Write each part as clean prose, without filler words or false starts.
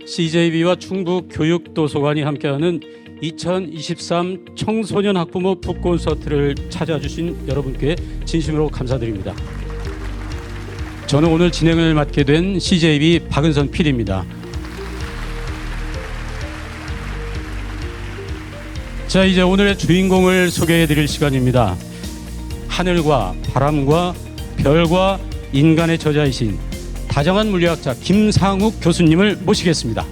CJB와 충북교육도서관이 함께하는 2023 청소년 학부모 북콘서트를 찾아주신 여러분께 진심으로 감사드립니다. 저는 오늘 진행을 맡게 된 CJB 박은선 PD입니다. 자, 이제 오늘의 주인공을 소개해 드릴 시간입니다. 하늘과 바람과 별과 인간의 저자이신 다정한 물리학자 김상욱 교수님을 모시겠습니다.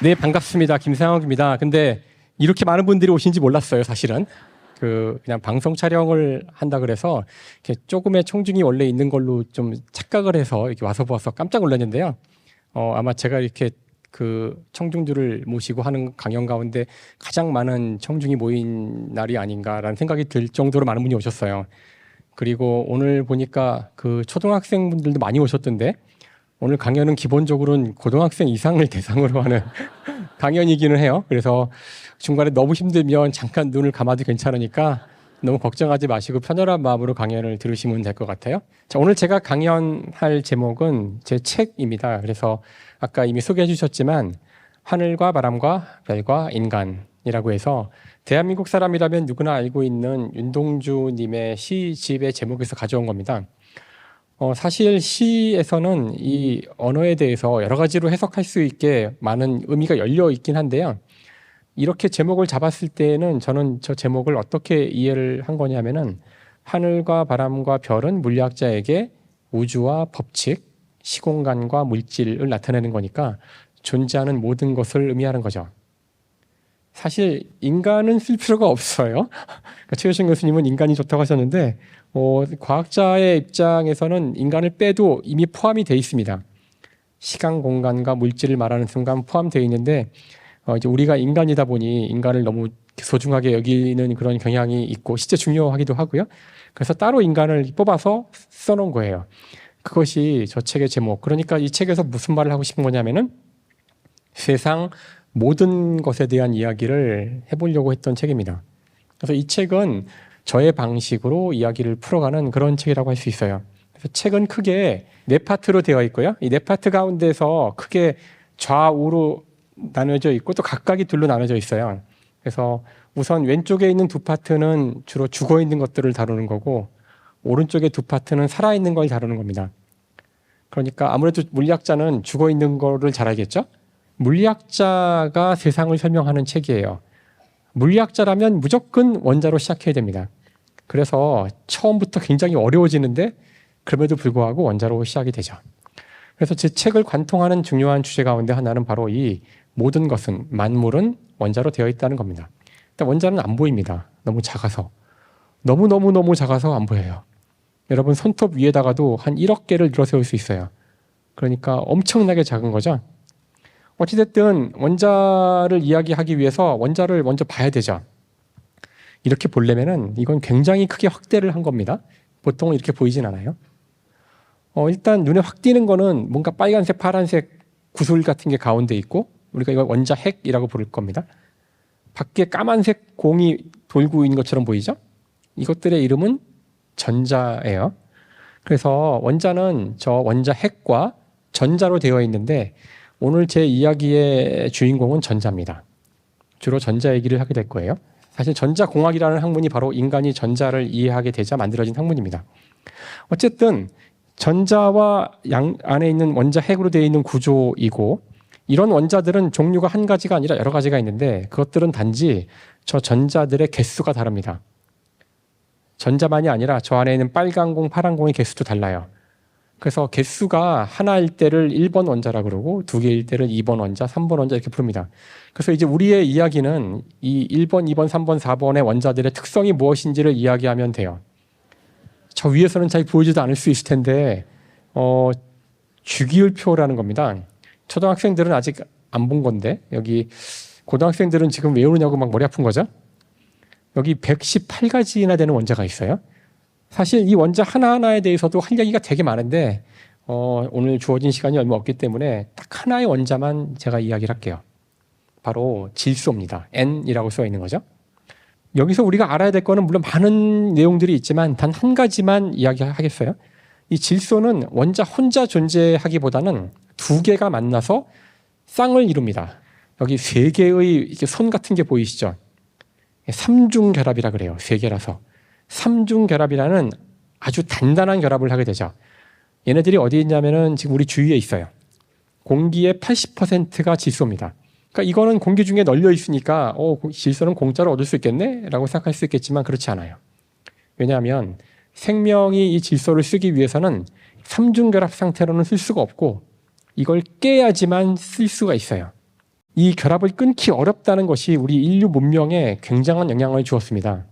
네, 반갑습니다. 김상욱입니다. 근데 이렇게 많은 분들이 오신지 몰랐어요, 사실은. 그냥 방송 촬영을 한다 그래서 이렇게 조금의 청중이 원래 있는 걸로 좀 착각을 해서 이렇게 와서 보아서 깜짝 놀랐는데요. 아마 제가 이렇게 청중들을 모시고 하는 강연 가운데 가장 많은 청중이 모인 날이 아닌가라는 생각이 들 정도로 많은 분이 오셨어요. 그리고 오늘 보니까 초등학생분들도 많이 오셨던데, 오늘 강연은 기본적으로는 고등학생 이상을 대상으로 하는 강연이기는 해요. 그래서 중간에 너무 힘들면 잠깐 눈을 감아도 괜찮으니까 너무 걱정하지 마시고 편안한 마음으로 강연을 들으시면 될 것 같아요. 자, 오늘 제가 강연할 제목은 제 책입니다. 그래서 아까 이미 소개해 주셨지만 하늘과 바람과 별과 인간이라고 해서 대한민국 사람이라면 누구나 알고 있는 윤동주님의 시집의 제목에서 가져온 겁니다. 사실 시에서는 이 언어에 대해서 여러 가지로 해석할 수 있게 많은 의미가 열려 있긴 한데요. 이렇게 제목을 잡았을 때는 저는 저 제목을 어떻게 이해를 한 거냐면은 하늘과 바람과 별은 물리학자에게 우주와 법칙, 시공간과 물질을 나타내는 거니까 존재하는 모든 것을 의미하는 거죠. 사실 인간은 쓸 필요가 없어요. 최효신 교수님은 인간이 좋다고 하셨는데 과학자의 입장에서는 인간을 빼도 이미 포함이 돼 있습니다. 시간, 공간과 물질을 말하는 순간 포함되어 있는데 이제 우리가 인간이다 보니 인간을 너무 소중하게 여기는 그런 경향이 있고 실제 중요하기도 하고요. 그래서 따로 인간을 뽑아서 써놓은 거예요. 그것이 저 책의 제목. 그러니까 이 책에서 무슨 말을 하고 싶은 거냐면은 세상 모든 것에 대한 이야기를 해보려고 했던 책입니다. 그래서 이 책은 저의 방식으로 이야기를 풀어가는 그런 책이라고 할 수 있어요. 그래서 책은 크게 네 파트로 되어 있고요. 이 네 파트 가운데서 크게 좌우로 나눠져 있고 또 각각이 둘로 나눠져 있어요. 그래서 우선 왼쪽에 있는 두 파트는 주로 죽어 있는 것들을 다루는 거고 오른쪽에 두 파트는 살아있는 걸 다루는 겁니다. 그러니까 아무래도 물리학자는 죽어 있는 거를 잘 알겠죠? 물리학자가 세상을 설명하는 책이에요. 물리학자라면 무조건 원자로 시작해야 됩니다. 그래서 처음부터 굉장히 어려워지는데 그럼에도 불구하고 원자로 시작이 되죠. 그래서 제 책을 관통하는 중요한 주제 가운데 하나는 바로 이 모든 것은, 만물은 원자로 되어 있다는 겁니다. 일단 원자는 안 보입니다. 너무 작아서. 너무 작아서 안 보여요. 여러분 손톱 위에다가도 한 1억 개를 늘어세울 수 있어요. 그러니까 엄청나게 작은 거죠. 어찌됐든 원자를 이야기하기 위해서 원자를 먼저 봐야 되죠. 이렇게 보려면은 이건 굉장히 크게 확대를 한 겁니다. 보통은 이렇게 보이진 않아요. 일단 눈에 확 띄는 거는 뭔가 빨간색, 파란색 구슬 같은 게 가운데 있고 우리가 이걸 원자핵이라고 부를 겁니다. 밖에 까만색 공이 돌고 있는 것처럼 보이죠? 이것들의 이름은 전자예요. 그래서 원자는 저 원자핵과 전자로 되어 있는데 오늘 제 이야기의 주인공은 전자입니다. 주로 전자 얘기를 하게 될 거예요. 사실 전자공학이라는 학문이 바로 인간이 전자를 이해하게 되자 만들어진 학문입니다. 어쨌든 전자와 안에 있는 원자핵으로 되어 있는 구조이고 이런 원자들은 종류가 한 가지가 아니라 여러 가지가 있는데 그것들은 단지 저 전자들의 개수가 다릅니다. 전자만이 아니라 저 안에 있는 빨간 공, 파란 공의 개수도 달라요. 그래서 개수가 하나일 때를 1번 원자라 그러고 두 개일 때를 2번 원자, 3번 원자 이렇게 부릅니다. 그래서 이제 우리의 이야기는 이 1번, 2번, 3번, 4번의 원자들의 특성이 무엇인지를 이야기하면 돼요. 저 위에서는 잘 보이지도 않을 수 있을 텐데 주기율표라는 겁니다. 초등학생들은 아직 안 본 건데 여기 고등학생들은 지금 왜 오느냐고 막 머리 아픈 거죠? 여기 118가지나 되는 원자가 있어요. 사실 이 원자 하나하나에 대해서도 할 얘기가 되게 많은데 오늘 주어진 시간이 얼마 없기 때문에 딱 하나의 원자만 제가 이야기를 할게요. 바로 질소입니다. N이라고 써 있는 거죠. 여기서 우리가 알아야 될 거는 물론 많은 내용들이 있지만 단 한 가지만 이야기하겠어요. 이 질소는 원자 혼자 존재하기보다는 두 개가 만나서 쌍을 이룹니다. 여기 세 개의 이렇게 손 같은 게 보이시죠? 삼중 결합이라 그래요. 세 개라서. 삼중 결합이라는 아주 단단한 결합을 하게 되죠. 얘네들이 어디 있냐면은 지금 우리 주위에 있어요. 공기의 80%가 질소입니다. 그러니까 이거는 공기 중에 널려 있으니까 질소는 공짜로 얻을 수 있겠네? 라고 생각할 수 있겠지만 그렇지 않아요. 왜냐하면 생명이 이 질소를 쓰기 위해서는 삼중결합 상태로는 쓸 수가 없고 이걸 깨야지만 쓸 수가 있어요. 이 결합을 끊기 어렵다는 것이 우리 인류 문명에 굉장한 영향을 주었습니다.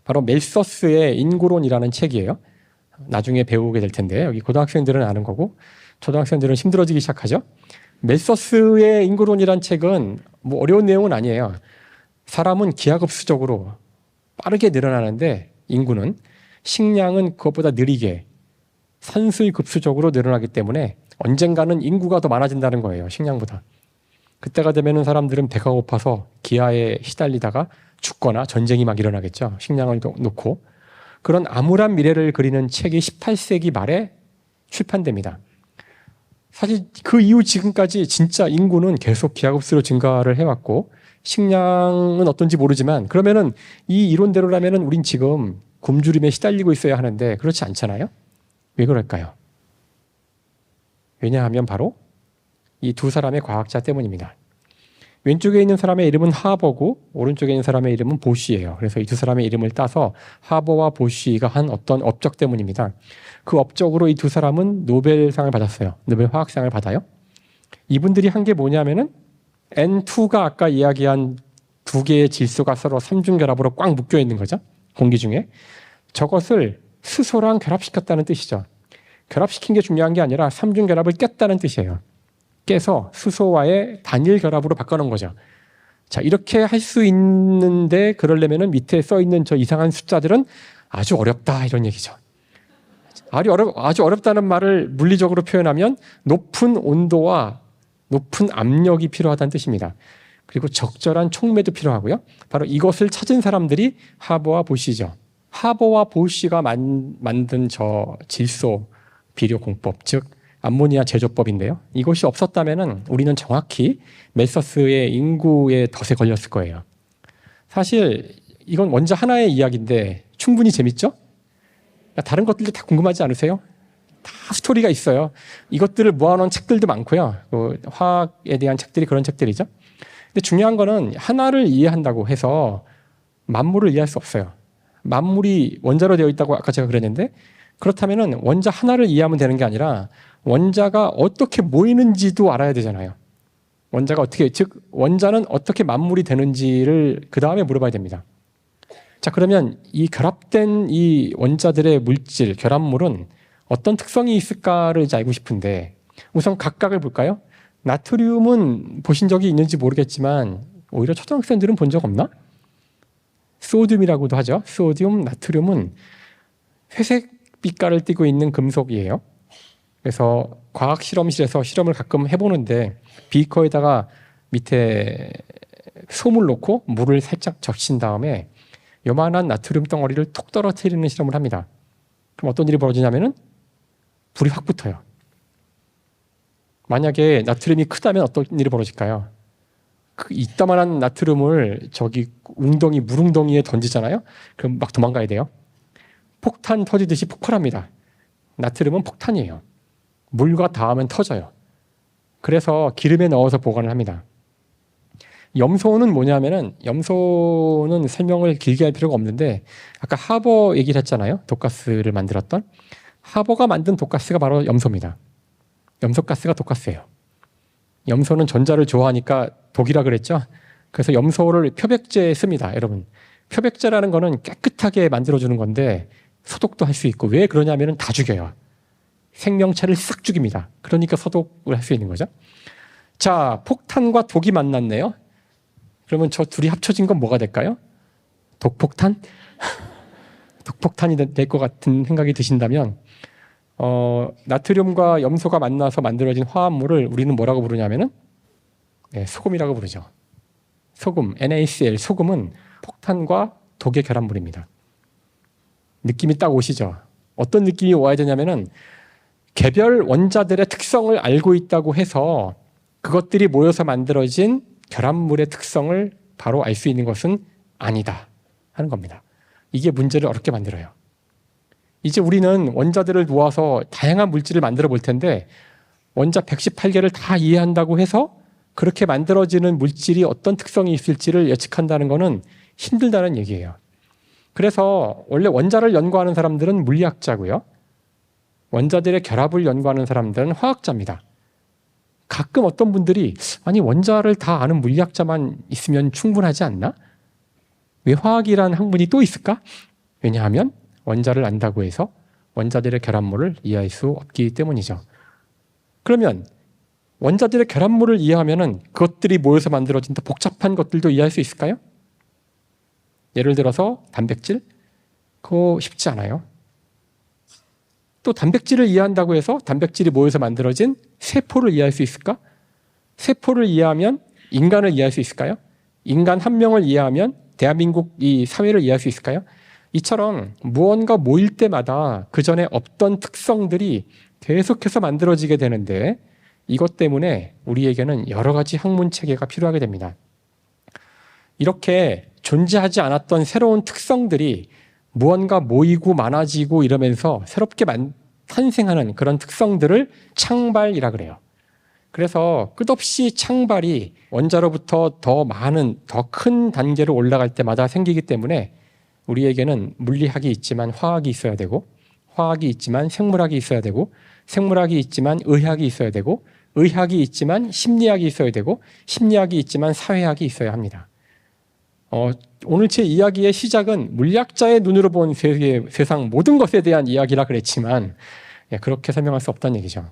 바로 멜서스의 인구론이라는 책이에요. 나중에 배우게 될 텐데 여기 고등학생들은 아는 거고 초등학생들은 힘들어지기 시작하죠. 멜서스의 인구론이란 책은 뭐 어려운 내용은 아니에요. 사람은 기하급수적으로 빠르게 늘어나는데 인구는 식량은 그것보다 느리게 산술급수적으로 늘어나기 때문에 언젠가는 인구가 더 많아진다는 거예요. 식량보다. 그때가 되면은 사람들은 배가 고파서 기아에 시달리다가 죽거나 전쟁이 막 일어나겠죠. 식량을 놓고. 그런 암울한 미래를 그리는 책이 18세기 말에 출판됩니다. 사실 그 이후 지금까지 진짜 인구는 계속 기하급수로 증가를 해왔고 식량은 어떤지 모르지만 그러면은 이 이론대로라면은 우린 지금 굶주림에 시달리고 있어야 하는데 그렇지 않잖아요? 왜 그럴까요? 왜냐하면 바로 이 두 사람의 과학자 때문입니다. 왼쪽에 있는 사람의 이름은 하버고 오른쪽에 있는 사람의 이름은 보쉬예요. 그래서 이 두 사람의 이름을 따서 하버와 보쉬가 한 어떤 업적 때문입니다. 그 업적으로 이 두 사람은 노벨상을 받았어요. 노벨 화학상을 받아요. 이분들이 한 게 뭐냐면은 N2가 아까 이야기한 두 개의 질소가 서로 삼중결합으로 꽉 묶여 있는 거죠. 공기 중에. 저것을 수소랑 결합시켰다는 뜻이죠. 결합시킨 게 중요한 게 아니라 삼중결합을 깼다는 뜻이에요. 깨서 수소와의 단일 결합으로 바꿔놓은 거죠. 자, 이렇게 할 수 있는데 그러려면은 밑에 써 있는 저 이상한 숫자들은 아주 어렵다 이런 얘기죠. 아주 어렵다는 말을 물리적으로 표현하면 높은 온도와 높은 압력이 필요하다는 뜻입니다. 그리고 적절한 촉매도 필요하고요. 바로 이것을 찾은 사람들이 하버와 보쉬죠. 하버와 보쉬가 만든 저 질소 비료 공법, 즉 암모니아 제조법인데요. 이것이 없었다면 우리는 정확히 멜서스의 인구의 덫에 걸렸을 거예요. 사실 이건 원자 하나의 이야기인데 충분히 재밌죠? 다른 것들도 다 궁금하지 않으세요? 다 스토리가 있어요. 이것들을 모아놓은 책들도 많고요. 화학에 대한 책들이 그런 책들이죠. 근데 중요한 거는 하나를 이해한다고 해서 만물을 이해할 수 없어요. 만물이 원자로 되어 있다고 아까 제가 그랬는데 그렇다면 원자 하나를 이해하면 되는 게 아니라 원자가 어떻게 모이는지도 알아야 되잖아요. 즉 원자는 어떻게 만물이 되는지를 그 다음에 물어봐야 됩니다. 자, 그러면 이 결합된 이 원자들의 물질, 결합물은 어떤 특성이 있을까를 이제 알고 싶은데 우선 각각을 볼까요? 나트륨은 보신 적이 있는지 모르겠지만 오히려 초등학생들은 본 적 없나? 소듐이라고도 하죠. 소듐, 나트륨은 회색 빛깔을 띠고 있는 금속이에요. 그래서 과학 실험실에서 실험을 가끔 해보는데 비커에다가 밑에 솜을 놓고 물을 살짝 적신 다음에 요만한 나트륨 덩어리를 톡 떨어뜨리는 실험을 합니다. 그럼 어떤 일이 벌어지냐면은 불이 확 붙어요. 만약에 나트륨이 크다면 어떤 일이 벌어질까요? 그 이따만한 나트륨을 저기 물웅덩이에 던지잖아요. 그럼 막 도망가야 돼요. 폭탄 터지듯이 폭발합니다. 나트륨은 폭탄이에요. 물과 닿으면 터져요. 그래서 기름에 넣어서 보관을 합니다. 염소는 뭐냐면은 염소는 설명을 길게 할 필요가 없는데 아까 하버 얘기를 했잖아요. 독가스를 만들었던 하버가 만든 독가스가 바로 염소입니다. 염소가스가 독가스예요. 염소는 전자를 좋아하니까 독이라 그랬죠. 그래서 염소를 표백제에 씁니다. 여러분, 표백제라는 거는 깨끗하게 만들어주는 건데 소독도 할 수 있고 왜 그러냐면은 다 죽여요. 생명체를 싹 죽입니다. 그러니까 소독을 할 수 있는 거죠. 자, 폭탄과 독이 만났네요. 그러면 저 둘이 합쳐진 건 뭐가 될까요? 독폭탄? 독폭탄이 될 것 같은 생각이 드신다면 나트륨과 염소가 만나서 만들어진 화합물을 우리는 뭐라고 부르냐면은 소금이라고 부르죠. 소금, NaCl, 소금은 폭탄과 독의 결합물입니다. 느낌이 딱 오시죠? 어떤 느낌이 와야 되냐면은 개별 원자들의 특성을 알고 있다고 해서 그것들이 모여서 만들어진 결합물의 특성을 바로 알 수 있는 것은 아니다 하는 겁니다. 이게 문제를 어렵게 만들어요. 이제 우리는 원자들을 모아서 다양한 물질을 만들어 볼 텐데 원자 118개를 다 이해한다고 해서 그렇게 만들어지는 물질이 어떤 특성이 있을지를 예측한다는 것은 힘들다는 얘기예요. 그래서 원래 원자를 연구하는 사람들은 물리학자고요. 원자들의 결합을 연구하는 사람들은 화학자입니다. 가끔 어떤 분들이 아니 원자를 다 아는 물리학자만 있으면 충분하지 않나? 왜 화학이라는 학문이 또 있을까? 왜냐하면 원자를 안다고 해서 원자들의 결합물을 이해할 수 없기 때문이죠. 그러면 원자들의 결합물을 이해하면은 그것들이 모여서 만들어진 더 복잡한 것들도 이해할 수 있을까요? 예를 들어서 단백질? 그거 쉽지 않아요. 또 단백질을 이해한다고 해서 단백질이 모여서 만들어진 세포를 이해할 수 있을까? 세포를 이해하면 인간을 이해할 수 있을까요? 인간 한 명을 이해하면 대한민국 이 사회를 이해할 수 있을까요? 이처럼 무언가 모일 때마다 그 전에 없던 특성들이 계속해서 만들어지게 되는데 이것 때문에 우리에게는 여러 가지 학문 체계가 필요하게 됩니다. 이렇게 존재하지 않았던 새로운 특성들이 무언가 모이고 많아지고 이러면서 새롭게 탄생하는 그런 특성들을 창발이라 그래요. 그래서 끝없이 창발이 원자로부터 더 많은, 더 큰 단계로 올라갈 때마다 생기기 때문에 우리에게는 물리학이 있지만 화학이 있어야 되고, 화학이 있지만 생물학이 있어야 되고, 생물학이 있지만 의학이 있어야 되고, 의학이 있지만 심리학이 있어야 되고, 심리학이 있지만 사회학이 있어야 합니다. 오늘 제 이야기의 시작은 물리학자의 눈으로 본 세상 모든 것에 대한 이야기라 그랬지만 그렇게 설명할 수 없다는 얘기죠.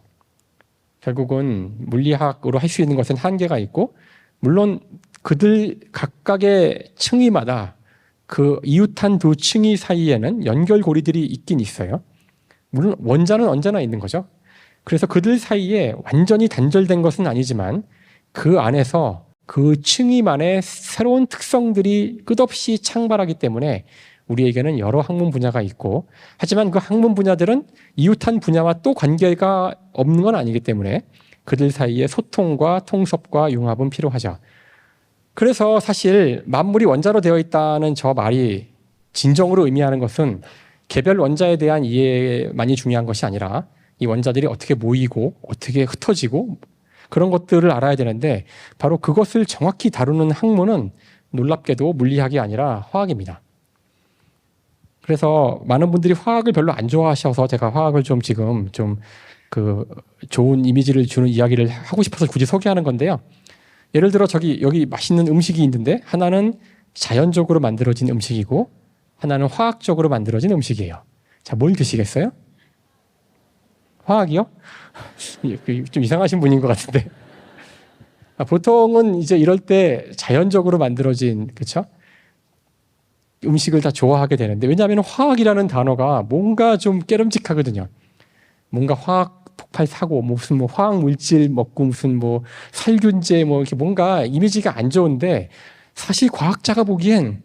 결국은 물리학으로 할 수 있는 것은 한계가 있고 물론 그들 각각의 층위마다 그 이웃한 두 층위 사이에는 연결고리들이 있긴 있어요. 물론 원자는 언제나 있는 거죠. 그래서 그들 사이에 완전히 단절된 것은 아니지만 그 안에서 그 층위만의 새로운 특성들이 끝없이 창발하기 때문에 우리에게는 여러 학문 분야가 있고 하지만 그 학문 분야들은 이웃한 분야와 또 관계가 없는 건 아니기 때문에 그들 사이의 소통과 통섭과 융합은 필요하죠. 그래서 사실 만물이 원자로 되어 있다는 저 말이 진정으로 의미하는 것은 개별 원자에 대한 이해만이 중요한 것이 아니라 이 원자들이 어떻게 모이고 어떻게 흩어지고 그런 것들을 알아야 되는데 바로 그것을 정확히 다루는 학문은 놀랍게도 물리학이 아니라 화학입니다. 그래서 많은 분들이 화학을 별로 안 좋아하셔서 제가 화학을 좀 지금 좀 그 좋은 이미지를 주는 이야기를 하고 싶어서 굳이 소개하는 건데요. 예를 들어 여기 맛있는 음식이 있는데 하나는 자연적으로 만들어진 음식이고 하나는 화학적으로 만들어진 음식이에요. 자, 뭘 드시겠어요? 화학이요? 좀 이상하신 분인 것 같은데. 보통은 이제 이럴 때 자연적으로 만들어진, 그렇죠? 음식을 다 좋아하게 되는데 왜냐하면 화학이라는 단어가 뭔가 좀 깨름직하거든요. 뭔가 화학 폭발 사고, 무슨 화학 물질 먹고 무슨 살균제 이렇게 뭔가 이미지가 안 좋은데 사실 과학자가 보기엔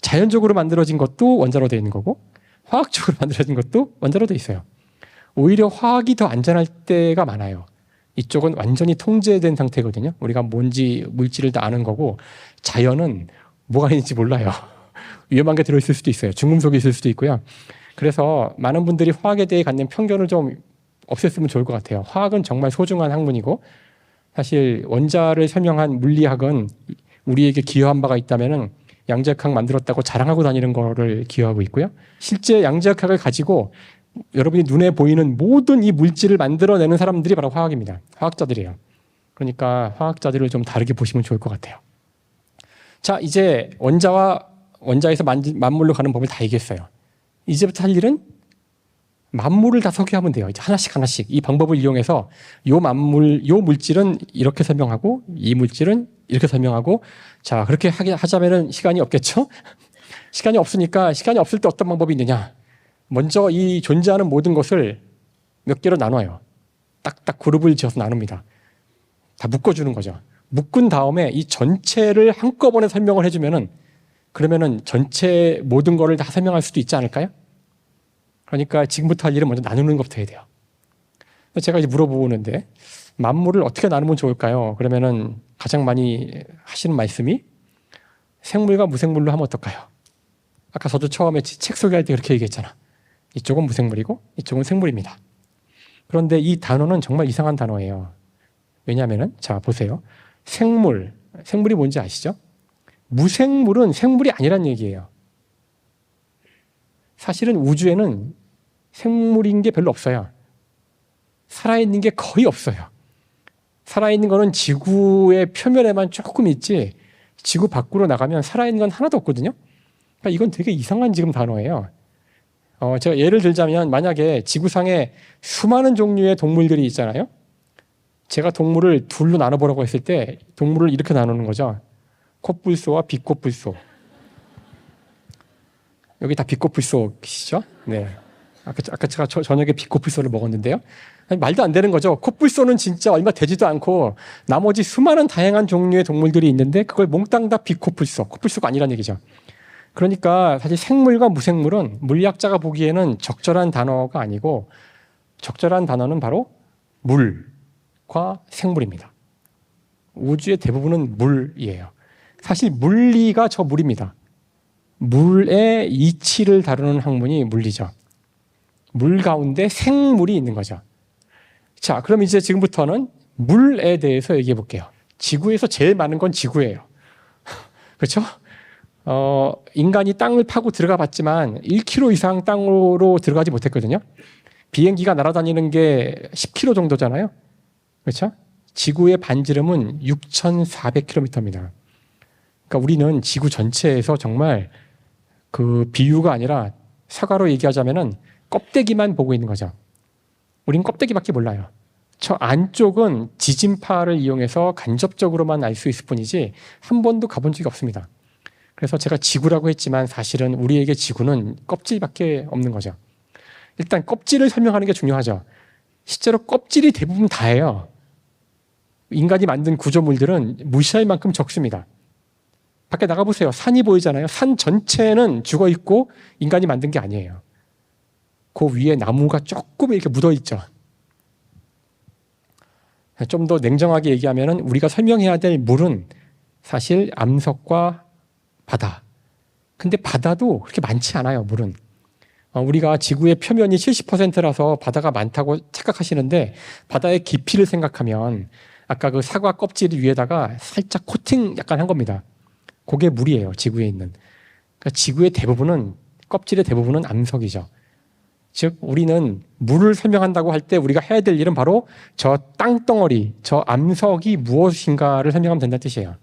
자연적으로 만들어진 것도 원자로 되어 있는 거고 화학적으로 만들어진 것도 원자로 되어 있어요. 오히려 화학이 더 안전할 때가 많아요. 이쪽은 완전히 통제된 상태거든요. 우리가 뭔지 물질을 다 아는 거고 자연은 뭐가 있는지 몰라요. 위험한 게 들어있을 수도 있어요. 중금속이 있을 수도 있고요. 그래서 많은 분들이 화학에 대해 갖는 편견을 좀 없앴으면 좋을 것 같아요. 화학은 정말 소중한 학문이고 사실 원자를 설명한 물리학은 우리에게 기여한 바가 있다면 양자역학 만들었다고 자랑하고 다니는 거를 기여하고 있고요. 실제 양자역학을 가지고 여러분이 눈에 보이는 모든 이 물질을 만들어내는 사람들이 바로 화학입니다. 화학자들이에요. 그러니까 화학자들을 좀 다르게 보시면 좋을 것 같아요. 자, 이제 원자에서 만물로 가는 법을 다 얘기했어요. 이제부터 할 일은 만물을 다 소개하면 돼요. 이제 하나씩 이 방법을 이용해서 요 물질은 이렇게 설명하고 이 물질은 이렇게 설명하고 자, 그렇게 하자면은 시간이 없겠죠? 시간이 없으니까 시간이 없을 때 어떤 방법이 있느냐? 먼저 이 존재하는 모든 것을 몇 개로 나눠요. 딱딱 그룹을 지어서 나눕니다. 다 묶어주는 거죠. 묶은 다음에 이 전체를 한꺼번에 설명을 해주면은 그러면은 전체 모든 거를 다 설명할 수도 있지 않을까요? 그러니까 지금부터 할 일은 먼저 나누는 것부터 해야 돼요. 제가 이제 물어보는데 만물을 어떻게 나누면 좋을까요? 그러면은 가장 많이 하시는 말씀이 생물과 무생물로 하면 어떨까요? 아까 저도 처음에 책 소개할 때 그렇게 얘기했잖아. 이쪽은 무생물이고 이쪽은 생물입니다. 그런데 이 단어는 정말 이상한 단어예요. 왜냐하면은 자 보세요. 생물이 뭔지 아시죠? 무생물은 생물이 아니란 얘기예요. 사실은 우주에는 생물인 게 별로 없어요. 살아있는 게 거의 없어요. 살아있는 거는 지구의 표면에만 조금 있지 지구 밖으로 나가면 살아있는 건 하나도 없거든요. 그러니까 이건 되게 이상한 지금 단어예요. 제가 예를 들자면 만약에 지구상에 수많은 종류의 동물들이 있잖아요. 제가 동물을 둘로 나눠보라고 했을 때 동물을 이렇게 나누는 거죠. 콧불소와 비콧불소. 여기 다 비콧불소시죠? 네. 아까 제가 저녁에 비콧불소를 먹었는데요. 아니, 말도 안 되는 거죠. 콧불소는 진짜 얼마 되지도 않고 나머지 수많은 다양한 종류의 동물들이 있는데 그걸 몽땅 다 비콧불소, 콧불소가 아니란 얘기죠. 그러니까 사실 생물과 무생물은 물리학자가 보기에는 적절한 단어가 아니고 적절한 단어는 바로 물과 생물입니다. 우주의 대부분은 물이에요. 사실 물리가 저 물입니다. 물의 이치를 다루는 학문이 물리죠. 물 가운데 생물이 있는 거죠. 자, 그럼 이제 지금부터는 물에 대해서 얘기해 볼게요. 지구에서 제일 많은 건 지구예요. 그렇죠? 인간이 땅을 파고 들어가 봤지만 1km 이상 땅으로 들어가지 못했거든요. 비행기가 날아다니는 게 10km 정도잖아요. 그렇죠? 지구의 반지름은 6,400km입니다. 그러니까 우리는 지구 전체에서 정말 그 비유가 아니라 사과로 얘기하자면은 껍데기만 보고 있는 거죠. 우린 껍데기밖에 몰라요. 저 안쪽은 지진파를 이용해서 간접적으로만 알 수 있을 뿐이지 한 번도 가본 적이 없습니다. 그래서 제가 지구라고 했지만 사실은 우리에게 지구는 껍질밖에 없는 거죠. 일단 껍질을 설명하는 게 중요하죠. 실제로 껍질이 대부분 다예요. 인간이 만든 구조물들은 무시할 만큼 적습니다. 밖에 나가보세요. 산이 보이잖아요. 산 전체는 죽어 있고 인간이 만든 게 아니에요. 그 위에 나무가 조금 이렇게 묻어 있죠. 좀 더 냉정하게 얘기하면 우리가 설명해야 될 물은 사실 암석과 바다. 근데 바다도 그렇게 많지 않아요, 물은. 우리가 지구의 표면이 70%라서 바다가 많다고 착각하시는데 바다의 깊이를 생각하면 아까 그 사과 껍질 위에다가 살짝 코팅 약간 한 겁니다. 그게 물이에요, 지구에 있는. 그러니까 지구의 대부분은, 껍질의 대부분은 암석이죠. 즉 우리는 물을 설명한다고 할 때 우리가 해야 될 일은 바로 저 땅덩어리, 저 암석이 무엇인가를 설명하면 된다는 뜻이에요.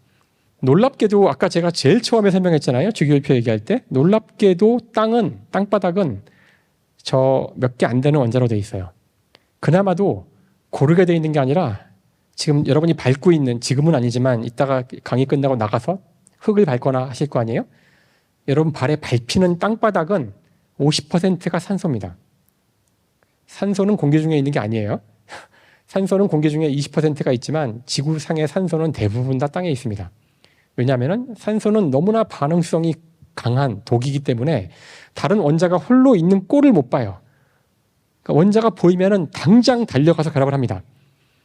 놀랍게도 아까 제가 제일 처음에 설명했잖아요. 주기율표 얘기할 때. 놀랍게도 땅바닥은 저 몇 개 안 되는 원자로 돼 있어요. 그나마도 고르게 돼 있는 게 아니라 지금 여러분이 밟고 있는, 지금은 아니지만 이따가 강의 끝나고 나가서 흙을 밟거나 하실 거 아니에요? 여러분 발에 밟히는 땅바닥은 50%가 산소입니다. 산소는 공기 중에 있는 게 아니에요. 산소는 공기 중에 20%가 있지만 지구상의 산소는 대부분 다 땅에 있습니다. 왜냐하면 산소는 너무나 반응성이 강한 독이기 때문에 다른 원자가 홀로 있는 꼴을 못 봐요. 그러니까 원자가 보이면 당장 달려가서 결합을 합니다.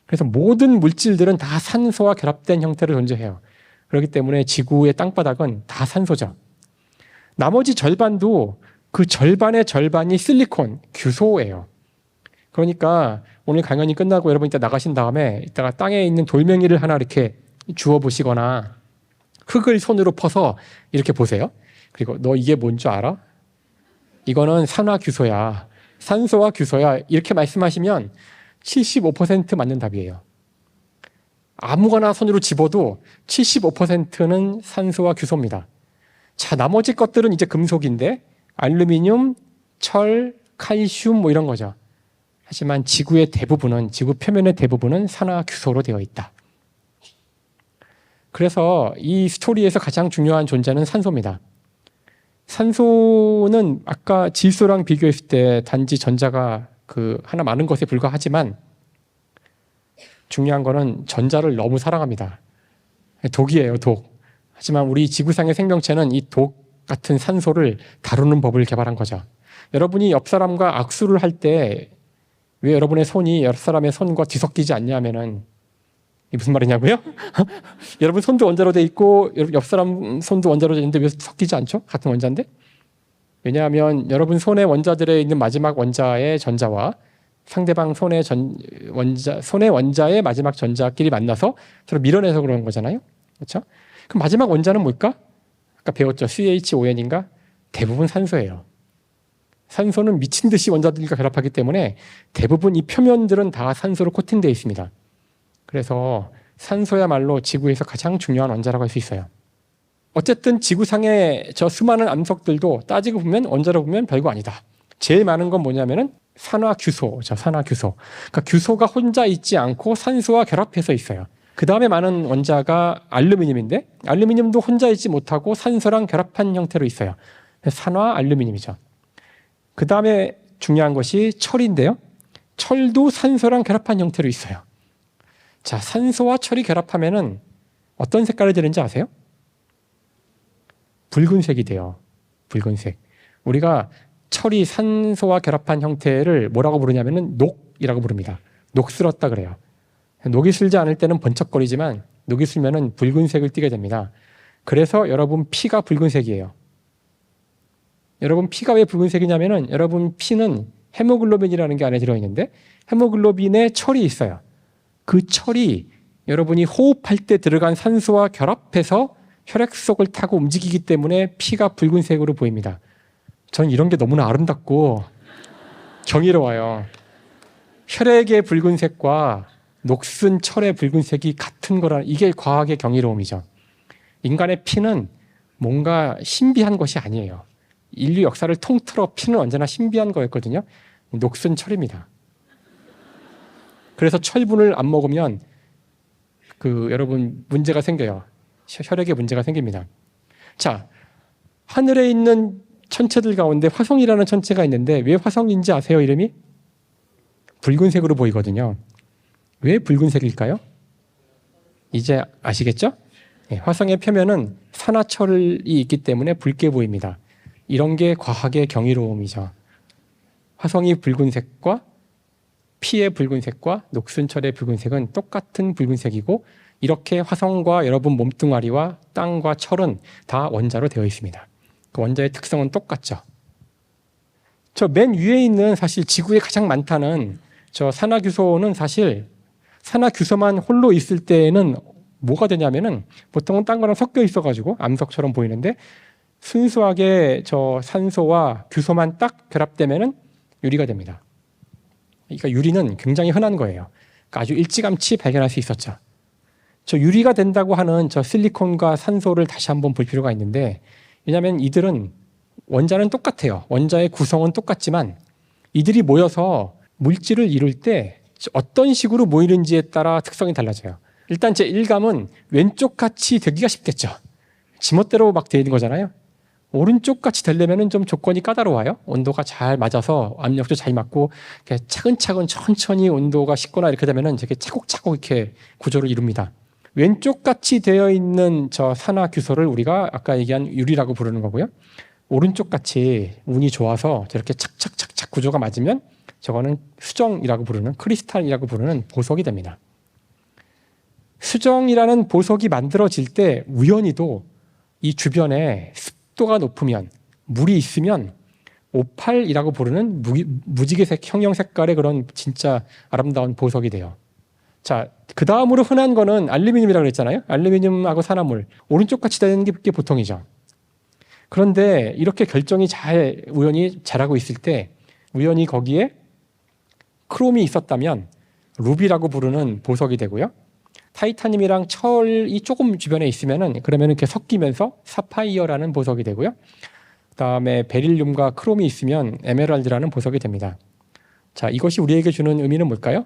그래서 모든 물질들은 다 산소와 결합된 형태를 존재해요. 그렇기 때문에 지구의 땅바닥은 다 산소죠. 나머지 절반도 그 절반의 절반이 실리콘, 규소예요. 그러니까 오늘 강연이 끝나고 여러분 이따 나가신 다음에 이따가 땅에 있는 돌멩이를 하나 이렇게 주워 보시거나 흙을 손으로 퍼서 이렇게 보세요. 그리고 너 이게 뭔 줄 알아? 이거는 산화규소야. 산소와 규소야. 이렇게 말씀하시면 75% 맞는 답이에요. 아무거나 손으로 집어도 75%는 산소와 규소입니다. 자, 나머지 것들은 이제 금속인데 알루미늄, 철, 칼슘 뭐 이런 거죠. 하지만 지구의 대부분은, 지구 표면의 대부분은 산화규소로 되어 있다. 그래서 이 스토리에서 가장 중요한 존재는 산소입니다. 산소는 아까 질소랑 비교했을 때 단지 전자가 그 하나 많은 것에 불과하지만 중요한 거는 전자를 너무 사랑합니다. 독이에요, 독. 하지만 우리 지구상의 생명체는 이 독 같은 산소를 다루는 법을 개발한 거죠. 여러분이 옆 사람과 악수를 할 때 왜 여러분의 손이 옆 사람의 손과 뒤섞이지 않냐면은, 이게 무슨 말이냐고요? 여러분 손도 원자로 돼 있고 옆 사람 손도 원자로 돼 있는데 왜 섞이지 않죠? 같은 원자인데? 왜냐하면 여러분 손의 원자들에 있는 마지막 원자의 전자와 상대방 손의 원자의 마지막 전자끼리 만나서 서로 밀어내서 그러는 거잖아요. 그렇죠? 그럼 마지막 원자는 뭘까? 아까 배웠죠. CHON인가? 대부분 산소예요. 산소는 미친 듯이 원자들과 결합하기 때문에 대부분 이 표면들은 다 산소로 코팅되어 있습니다. 그래서 산소야말로 지구에서 가장 중요한 원자라고 할 수 있어요. 어쨌든 지구상의 저 수많은 암석들도 따지고 보면 원자로 보면 별거 아니다. 제일 많은 건 뭐냐면은 산화규소, 산화규소. 그러니까 규소가 혼자 있지 않고 산소와 결합해서 있어요. 그 다음에 많은 원자가 알루미늄인데 알루미늄도 혼자 있지 못하고 산소랑 결합한 형태로 있어요. 산화 알루미늄이죠. 그 다음에 중요한 것이 철인데요. 철도 산소랑 결합한 형태로 있어요. 자, 산소와 철이 결합하면은 어떤 색깔이 되는지 아세요? 붉은색이 돼요. 붉은색. 우리가 철이 산소와 결합한 형태를 뭐라고 부르냐면은 녹이라고 부릅니다. 녹슬었다 그래요. 녹이 슬지 않을 때는 번쩍거리지만 녹이 슬면은 붉은색을 띠게 됩니다. 그래서 여러분 피가 붉은색이에요. 여러분 피가 왜 붉은색이냐면은 여러분 피는 헤모글로빈이라는 게 안에 들어있는데 헤모글로빈에 철이 있어요. 그 철이 여러분이 호흡할 때 들어간 산소와 결합해서 혈액 속을 타고 움직이기 때문에 피가 붉은색으로 보입니다. 저는 이런 게 너무나 아름답고 경이로워요. 혈액의 붉은색과 녹슨 철의 붉은색이 같은 거라 이게 과학의 경이로움이죠. 인간의 피는 뭔가 신비한 것이 아니에요. 인류 역사를 통틀어 피는 언제나 신비한 거였거든요. 녹슨 철입니다. 그래서 철분을 안 먹으면 여러분 문제가 생겨요. 혈액에 문제가 생깁니다. 자, 하늘에 있는 천체들 가운데 화성이라는 천체가 있는데 왜 화성인지 아세요? 이름이? 붉은색으로 보이거든요. 왜 붉은색일까요? 이제 아시겠죠? 네, 화성의 표면은 산화철이 있기 때문에 붉게 보입니다. 이런 게 과학의 경이로움이죠. 화성이 붉은색과 피의 붉은색과 녹슨철의 붉은색은 똑같은 붉은색이고 이렇게 화성과 여러분 몸뚱아리와 땅과 철은 다 원자로 되어 있습니다. 그 원자의 특성은 똑같죠. 저 맨 위에 있는 사실 지구에 가장 많다는 저 산화규소는 사실 산화규소만 홀로 있을 때에는 뭐가 되냐면은 보통은 딴 거랑 섞여 있어가지고 암석처럼 보이는데 순수하게 저 산소와 규소만 딱 결합되면은 유리가 됩니다. 그러니까 유리는 굉장히 흔한 거예요. 그러니까 아주 일찌감치 발견할 수 있었죠. 저 유리가 된다고 하는 저 실리콘과 산소를 다시 한번 볼 필요가 있는데 왜냐하면 이들은 원자는 똑같아요. 원자의 구성은 똑같지만 이들이 모여서 물질을 이룰 때 어떤 식으로 모이는지에 따라 특성이 달라져요. 일단 제 일감은 왼쪽 같이 되기가 쉽겠죠. 지멋대로 막 되어 있는 거잖아요. 오른쪽 같이 되려면 좀 조건이 까다로워요. 온도가 잘 맞아서 압력도 잘 맞고 차근차근 천천히 온도가 식거나 이렇게 되면은 되게 차곡차곡 이렇게 구조를 이룹니다. 왼쪽 같이 되어 있는 저 산화규소를 우리가 아까 얘기한 유리라고 부르는 거고요. 오른쪽 같이 운이 좋아서 저렇게 착착착착 구조가 맞으면 저거는 수정이라고 부르는 크리스탈이라고 부르는 보석이 됩니다. 수정이라는 보석이 만들어질 때 우연히도 이 주변에 습도가 높으면 물이 있으면 오팔이라고 부르는 무지개색 형형 색깔의 그런 진짜 아름다운 보석이 돼요. 자, 그 다음으로 흔한 거는 알루미늄이라고 그랬잖아요. 알루미늄하고 산화물. 오른쪽 같이 되는 게 보통이죠. 그런데 이렇게 결정이 잘 우연히 잘하고 있을 때 우연히 거기에 크롬이 있었다면 루비라고 부르는 보석이 되고요. 타이타늄이랑 철이 조금 주변에 있으면은 그러면 이렇게 섞이면서 사파이어라는 보석이 되고요. 그다음에 베릴륨과 크롬이 있으면 에메랄드라는 보석이 됩니다. 자, 이것이 우리에게 주는 의미는 뭘까요?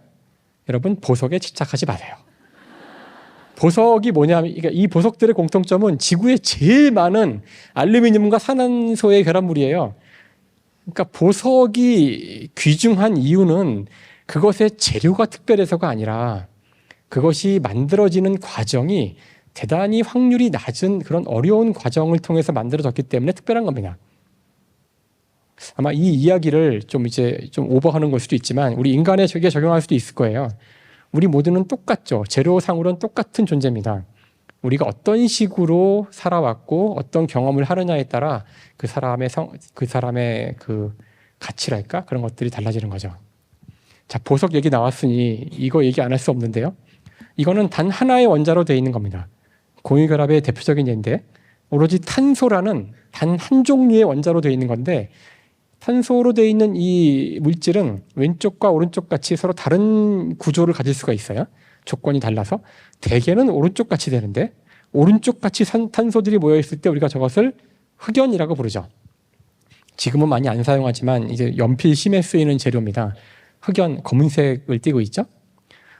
여러분, 보석에 집착하지 마세요. 보석이 뭐냐면 이 보석들의 공통점은 지구에 제일 많은 알루미늄과 산소의 결합물이에요. 그러니까 보석이 귀중한 이유는 그것의 재료가 특별해서가 아니라 그것이 만들어지는 과정이 대단히 확률이 낮은 그런 어려운 과정을 통해서 만들어졌기 때문에 특별한 겁니다. 아마 이 이야기를 좀 오버하는 걸 수도 있지만 우리 인간에게 적용할 수도 있을 거예요. 우리 모두는 똑같죠. 재료상으로는 똑같은 존재입니다. 우리가 어떤 식으로 살아왔고 어떤 경험을 하느냐에 따라 그 사람의 그 가치랄까? 그런 것들이 달라지는 거죠. 자, 보석 얘기 나왔으니 이거 얘기 안 할 수 없는데요. 이거는 단 하나의 원자로 되어 있는 겁니다. 공유결합의 대표적인 예인데 오로지 탄소라는 단 한 종류의 원자로 되어 있는 건데 탄소로 되어 있는 이 물질은 왼쪽과 오른쪽 같이 서로 다른 구조를 가질 수가 있어요. 조건이 달라서 대개는 오른쪽 같이 되는데 오른쪽 같이 탄소들이 모여 있을 때 우리가 저것을 흑연이라고 부르죠. 지금은 많이 안 사용하지만 이제 연필 심에 쓰이는 재료입니다. 흑연 검은색을 띠고 있죠.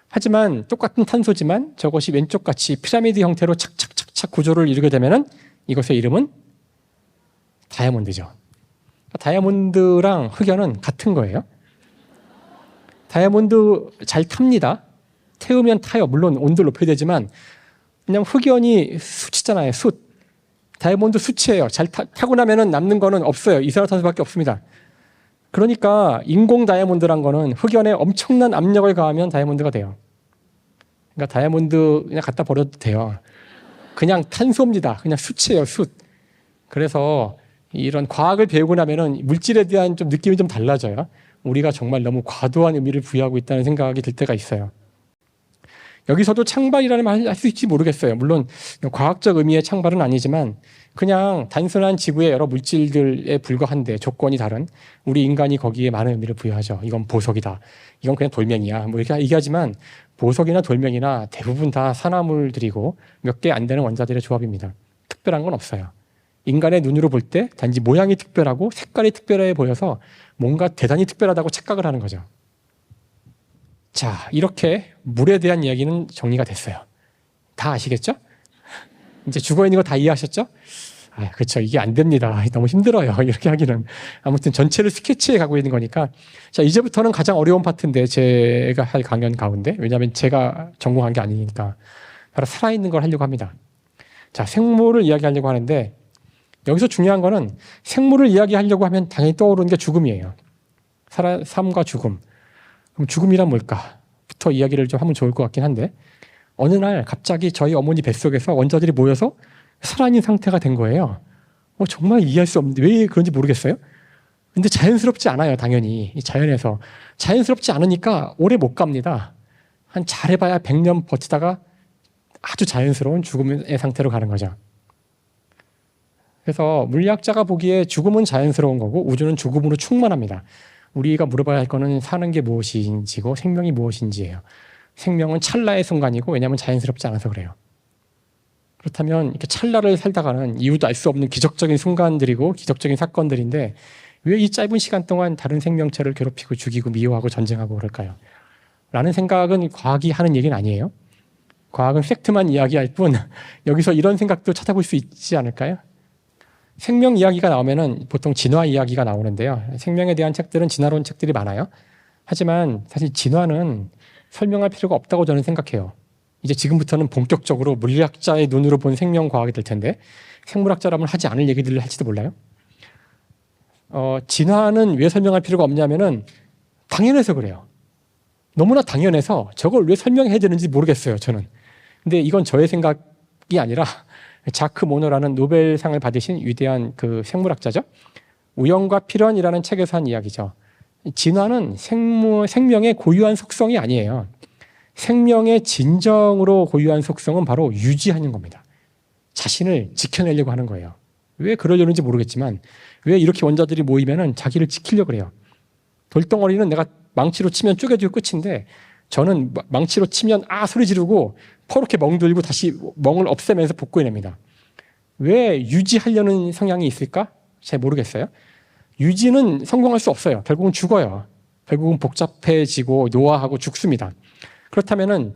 하지만 똑같은 탄소지만 저것이 왼쪽 같이 피라미드 형태로 착착착착 구조를 이루게 되면은 이것의 이름은 다이아몬드죠. 다이아몬드랑 흑연은 같은 거예요. 다이아몬드 잘 탑니다. 태우면 타요. 물론 온도를 높여야 되지만 그냥 흑연이 수치잖아요. 숯. 다이아몬드 수치예요. 잘 타고 나면은 남는 거는 없어요. 이산화탄소밖에 없습니다. 그러니까 인공 다이아몬드란 거는 흑연에 엄청난 압력을 가하면 다이아몬드가 돼요. 그러니까 다이아몬드 그냥 갖다 버려도 돼요. 그냥 탄소입니다. 그냥 수치예요. 숯. 그래서 이런 과학을 배우고 나면은 물질에 대한 좀 느낌이 좀 달라져요. 우리가 정말 너무 과도한 의미를 부여하고 있다는 생각이 들 때가 있어요. 여기서도 창발이라는 말 할 수 있을지 모르겠어요. 물론 과학적 의미의 창발은 아니지만 그냥 단순한 지구의 여러 물질들에 불과한데 조건이 다른 우리 인간이 거기에 많은 의미를 부여하죠. 이건 보석이다. 이건 그냥 돌멩이야. 뭐 이렇게 얘기하지만 보석이나 돌멩이나 대부분 다 산화물들이고 몇 개 안 되는 원자들의 조합입니다. 특별한 건 없어요. 인간의 눈으로 볼 때 단지 모양이 특별하고 색깔이 특별해 보여서 뭔가 대단히 특별하다고 착각을 하는 거죠. 자, 이렇게 물에 대한 이야기는 정리가 됐어요. 다 아시겠죠? 이제 죽어 있는 거 다 이해하셨죠? 그렇죠. 이게 안 됩니다. 너무 힘들어요. 이렇게 하기는. 아무튼 전체를 스케치해 가고 있는 거니까. 자, 이제부터는 가장 어려운 파트인데 제가 할 강연 가운데. 왜냐하면 제가 전공한 게 아니니까. 바로 살아있는 걸 하려고 합니다. 자, 생물을 이야기하려고 하는데 여기서 중요한 거는 생물을 이야기하려고 하면 당연히 떠오르는 게 죽음이에요. 삶과 죽음. 그럼 죽음이란 뭘까?부터 이야기를 좀 하면 좋을 것 같긴 한데 어느 날 갑자기 저희 어머니 뱃속에서 원자들이 모여서 살아있는 상태가 된 거예요. 정말 이해할 수 없는데 왜 그런지 모르겠어요. 근데 자연스럽지 않아요. 당연히 이 자연에서 자연스럽지 않으니까 오래 못 갑니다. 한 잘해봐야 100년 버티다가 아주 자연스러운 죽음의 상태로 가는 거죠. 그래서 물리학자가 보기에 죽음은 자연스러운 거고 우주는 죽음으로 충만합니다. 우리가 물어봐야 할 거는 사는 게 무엇인지고 생명이 무엇인지예요. 생명은 찰나의 순간이고 왜냐하면 자연스럽지 않아서 그래요. 그렇다면 이렇게 찰나를 살다가는 이유도 알 수 없는 기적적인 순간들이고 기적적인 사건들인데 왜 이 짧은 시간 동안 다른 생명체를 괴롭히고 죽이고 미워하고 전쟁하고 그럴까요? 라는 생각은 과학이 하는 얘기는 아니에요. 과학은 팩트만 이야기할 뿐 여기서 이런 생각도 찾아볼 수 있지 않을까요? 생명 이야기가 나오면은 보통 진화 이야기가 나오는데요. 생명에 대한 책들은 진화론 책들이 많아요. 하지만 사실 진화는 설명할 필요가 없다고 저는 생각해요. 이제 지금부터는 본격적으로 물리학자의 눈으로 본 생명 과학이 될 텐데 생물학자라면 하지 않을 얘기들을 할지도 몰라요. 진화는 왜 설명할 필요가 없냐면은 당연해서 그래요. 너무나 당연해서 저걸 왜 설명해야 되는지 모르겠어요, 저는. 근데 이건 저의 생각이 아니라 자크 모너라는 노벨상을 받으신 위대한 그 생물학자죠. 우연과 필연이라는 책에서 한 이야기죠. 진화는 생명의 고유한 속성이 아니에요. 생명의 진정으로 고유한 속성은 바로 유지하는 겁니다. 자신을 지켜내려고 하는 거예요. 왜 그러려는지 모르겠지만 왜 이렇게 원자들이 모이면은 자기를 지키려고 그래요. 돌덩어리는 내가 망치로 치면 쪼개지고 끝인데 저는 망치로 치면 소리 지르고 퍼렇게 멍들고 다시 멍을 없애면서 복구해냅니다. 왜 유지하려는 성향이 있을까? 잘 모르겠어요. 유지는 성공할 수 없어요. 결국은 죽어요. 결국은 복잡해지고 노화하고 죽습니다. 그렇다면은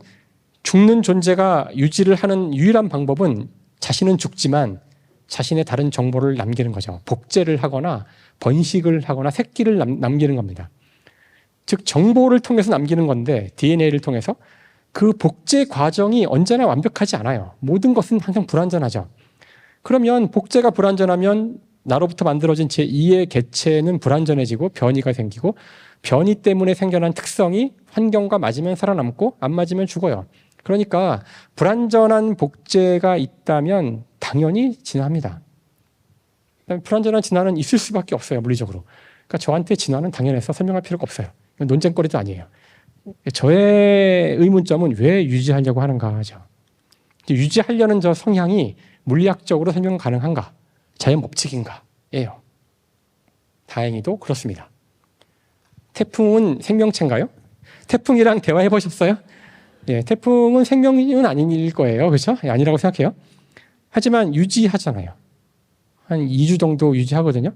죽는 존재가 유지를 하는 유일한 방법은 자신은 죽지만 자신의 다른 정보를 남기는 거죠. 복제를 하거나 번식을 하거나 새끼를 남기는 겁니다. 즉 정보를 통해서 남기는 건데 DNA를 통해서 그 복제 과정이 언제나 완벽하지 않아요. 모든 것은 항상 불완전하죠. 그러면 복제가 불완전하면 나로부터 만들어진 제2의 개체는 불완전해지고 변이가 생기고 변이 때문에 생겨난 특성이 환경과 맞으면 살아남고 안 맞으면 죽어요. 그러니까 불완전한 복제가 있다면 당연히 진화합니다. 불완전한 진화는 있을 수밖에 없어요, 물리적으로. 그러니까 저한테 진화는 당연해서 설명할 필요가 없어요. 논쟁거리도 아니에요. 저의 의문점은 왜 유지하려고 하는가 하죠. 유지하려는 저 성향이 물리학적으로 설명 가능한가? 자연 법칙인가예요. 다행히도 그렇습니다. 태풍은 생명체인가요? 태풍이랑 대화해 보셨어요? 예, 태풍은 생명은 아닐 거예요. 그렇죠? 아니라고 생각해요. 하지만 유지하잖아요. 한 2주 정도 유지하거든요.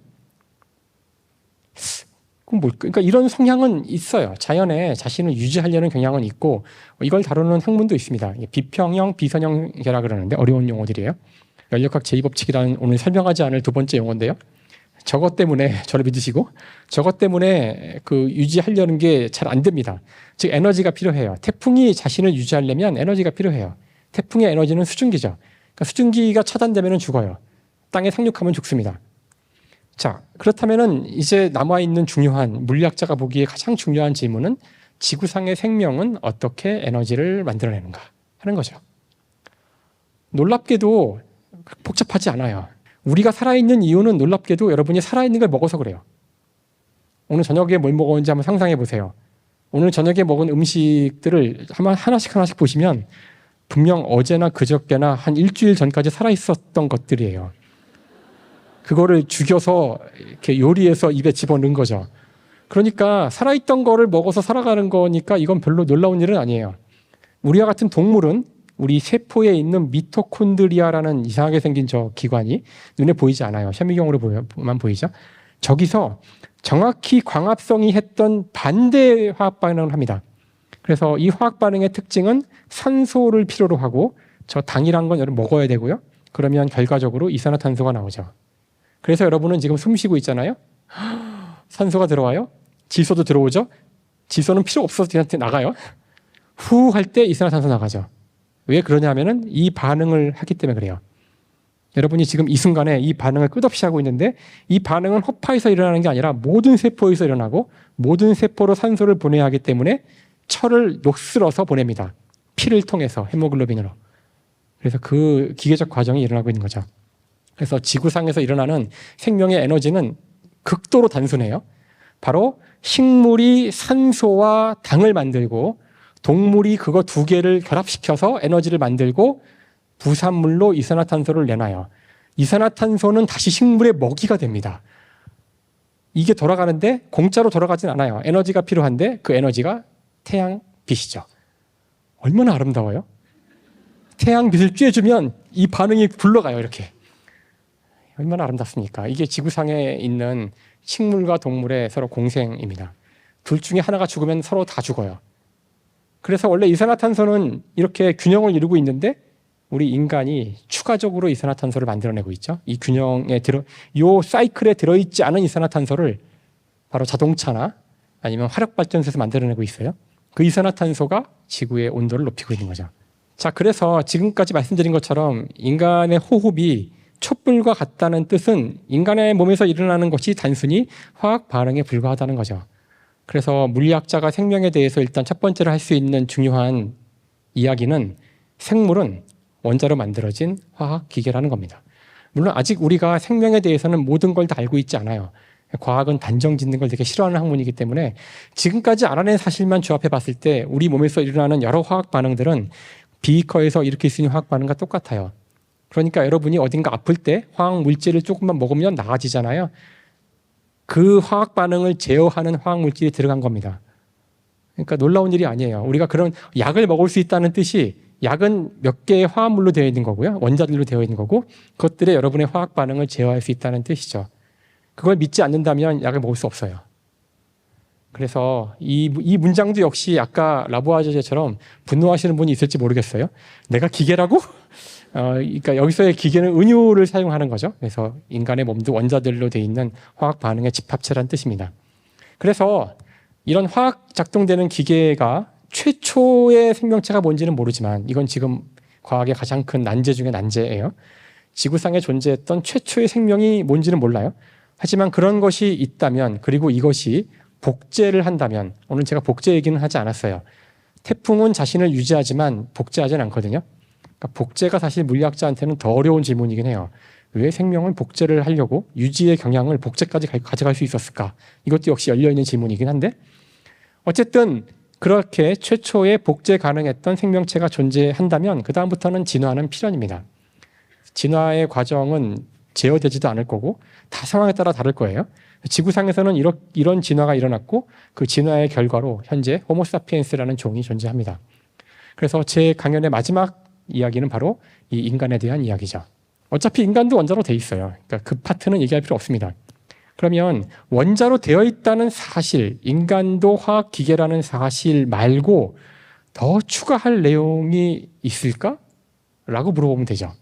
그럼 그러니까 이런 성향은 있어요. 자연에 자신을 유지하려는 경향은 있고, 이걸 다루는 학문도 있습니다. 비평형, 비선형계라 그러는데 어려운 용어들이에요. 연력학 제2법칙이라는 오늘 설명하지 않을 두 번째 용어인데요. 저것 때문에 저를 믿으시고, 저것 때문에 그 유지하려는 게 잘 안 됩니다. 즉 에너지가 필요해요. 태풍이 자신을 유지하려면 에너지가 필요해요. 태풍의 에너지는 수증기죠. 그러니까 수증기가 차단되면 죽어요. 땅에 상륙하면 죽습니다. 자, 그렇다면은 이제 남아있는 중요한, 물리학자가 보기에 가장 중요한 질문은 지구상의 생명은 어떻게 에너지를 만들어내는가 하는 거죠. 놀랍게도 복잡하지 않아요. 우리가 살아있는 이유는 놀랍게도 여러분이 살아있는 걸 먹어서 그래요. 오늘 저녁에 뭘 먹었는지 한번 상상해 보세요. 오늘 저녁에 먹은 음식들을 하나씩 보시면 분명 어제나 그저께나 한 일주일 전까지 살아있었던 것들이에요. 그거를 죽여서 이렇게 요리해서 입에 집어넣은 거죠. 그러니까 살아있던 거를 먹어서 살아가는 거니까 이건 별로 놀라운 일은 아니에요. 우리와 같은 동물은 우리 세포에 있는 미토콘드리아라는 이상하게 생긴 저 기관이 눈에 보이지 않아요. 현미경으로만 보이죠. 저기서 정확히 광합성이 했던 반대 화학 반응을 합니다. 그래서 이 화학 반응의 특징은 산소를 필요로 하고 저 당이란 건 여러분 먹어야 되고요. 그러면 결과적으로 이산화탄소가 나오죠. 그래서 여러분은 지금 숨 쉬고 있잖아요. 산소가 들어와요. 질소도 들어오죠. 질소는 필요 없어서 뒤한테 나가요. 후 할 때 이산화탄소 나가죠. 왜 그러냐면은 이 반응을 하기 때문에 그래요. 여러분이 지금 이 순간에 이 반응을 끝없이 하고 있는데 이 반응은 허파에서 일어나는 게 아니라 모든 세포에서 일어나고 모든 세포로 산소를 보내야 하기 때문에 철을 녹슬어서 보냅니다. 피를 통해서 헤모글로빈으로. 그래서 그 기계적 과정이 일어나고 있는 거죠. 그래서 지구상에서 일어나는 생명의 에너지는 극도로 단순해요. 바로 식물이 산소와 당을 만들고 동물이 그거 두 개를 결합시켜서 에너지를 만들고 부산물로 이산화탄소를 내놔요. 이산화탄소는 다시 식물의 먹이가 됩니다. 이게 돌아가는데 공짜로 돌아가진 않아요. 에너지가 필요한데 그 에너지가 태양빛이죠. 얼마나 아름다워요? 태양빛을 쬐주면 이 반응이 굴러가요. 이렇게. 얼마나 아름답습니까? 이게 지구상에 있는 식물과 동물의 서로 공생입니다. 둘 중에 하나가 죽으면 서로 다 죽어요. 그래서 원래 이산화탄소는 이렇게 균형을 이루고 있는데 우리 인간이 추가적으로 이산화탄소를 만들어내고 있죠. 이 균형에 이 사이클에 들어있지 않은 이산화탄소를 바로 자동차나 아니면 화력발전소에서 만들어내고 있어요. 그 이산화탄소가 지구의 온도를 높이고 있는 거죠. 자, 그래서 지금까지 말씀드린 것처럼 인간의 호흡이 촛불과 같다는 뜻은 인간의 몸에서 일어나는 것이 단순히 화학 반응에 불과하다는 거죠. 그래서 물리학자가 생명에 대해서 일단 첫 번째로 할 수 있는 중요한 이야기는 생물은 원자로 만들어진 화학 기계라는 겁니다. 물론 아직 우리가 생명에 대해서는 모든 걸 다 알고 있지 않아요. 과학은 단정 짓는 걸 되게 싫어하는 학문이기 때문에 지금까지 알아낸 사실만 조합해 봤을 때 우리 몸에서 일어나는 여러 화학 반응들은 비커에서 일으킬 수 있는 화학 반응과 똑같아요. 그러니까 여러분이 어딘가 아플 때 화학 물질을 조금만 먹으면 나아지잖아요. 그 화학 반응을 제어하는 화학 물질이 들어간 겁니다. 그러니까 놀라운 일이 아니에요. 우리가 그런 약을 먹을 수 있다는 뜻이 약은 몇 개의 화합물로 되어 있는 거고요. 원자들로 되어 있는 거고 그것들의 여러분의 화학 반응을 제어할 수 있다는 뜻이죠. 그걸 믿지 않는다면 약을 먹을 수 없어요. 그래서 이 문장도 역시 아까 라부아제처럼 분노하시는 분이 있을지 모르겠어요. 내가 기계라고? 그러니까 여기서의 기계는 은유를 사용하는 거죠. 그래서 인간의 몸도 원자들로 되어 있는 화학 반응의 집합체란 뜻입니다. 그래서 이런 화학 작동되는 기계가 최초의 생명체가 뭔지는 모르지만 이건 지금 과학의 가장 큰 난제 중에 난제예요. 지구상에 존재했던 최초의 생명이 뭔지는 몰라요. 하지만 그런 것이 있다면, 그리고 이것이 복제를 한다면, 오늘 제가 복제 얘기는 하지 않았어요. 태풍은 자신을 유지하지만 복제하진 않거든요. 그러니까 복제가 사실 물리학자한테는 더 어려운 질문이긴 해요. 왜 생명은 복제를 하려고 유지의 경향을 복제까지 가져갈 수 있었을까? 이것도 역시 열려있는 질문이긴 한데, 어쨌든 그렇게 최초의 복제 가능했던 생명체가 존재한다면 그 다음부터는 진화는 필연입니다. 진화의 과정은 제어되지도 않을 거고 다 상황에 따라 다를 거예요. 지구상에서는 이런 진화가 일어났고 그 진화의 결과로 현재 호모사피엔스라는 종이 존재합니다. 그래서 제 강연의 마지막 이야기는 바로 이 인간에 대한 이야기죠. 어차피 인간도 원자로 돼 있어요. 그러니까 그 파트는 얘기할 필요 없습니다. 그러면 원자로 되어 있다는 사실, 인간도 화학기계라는 사실 말고 더 추가할 내용이 있을까? 라고 물어보면 되죠.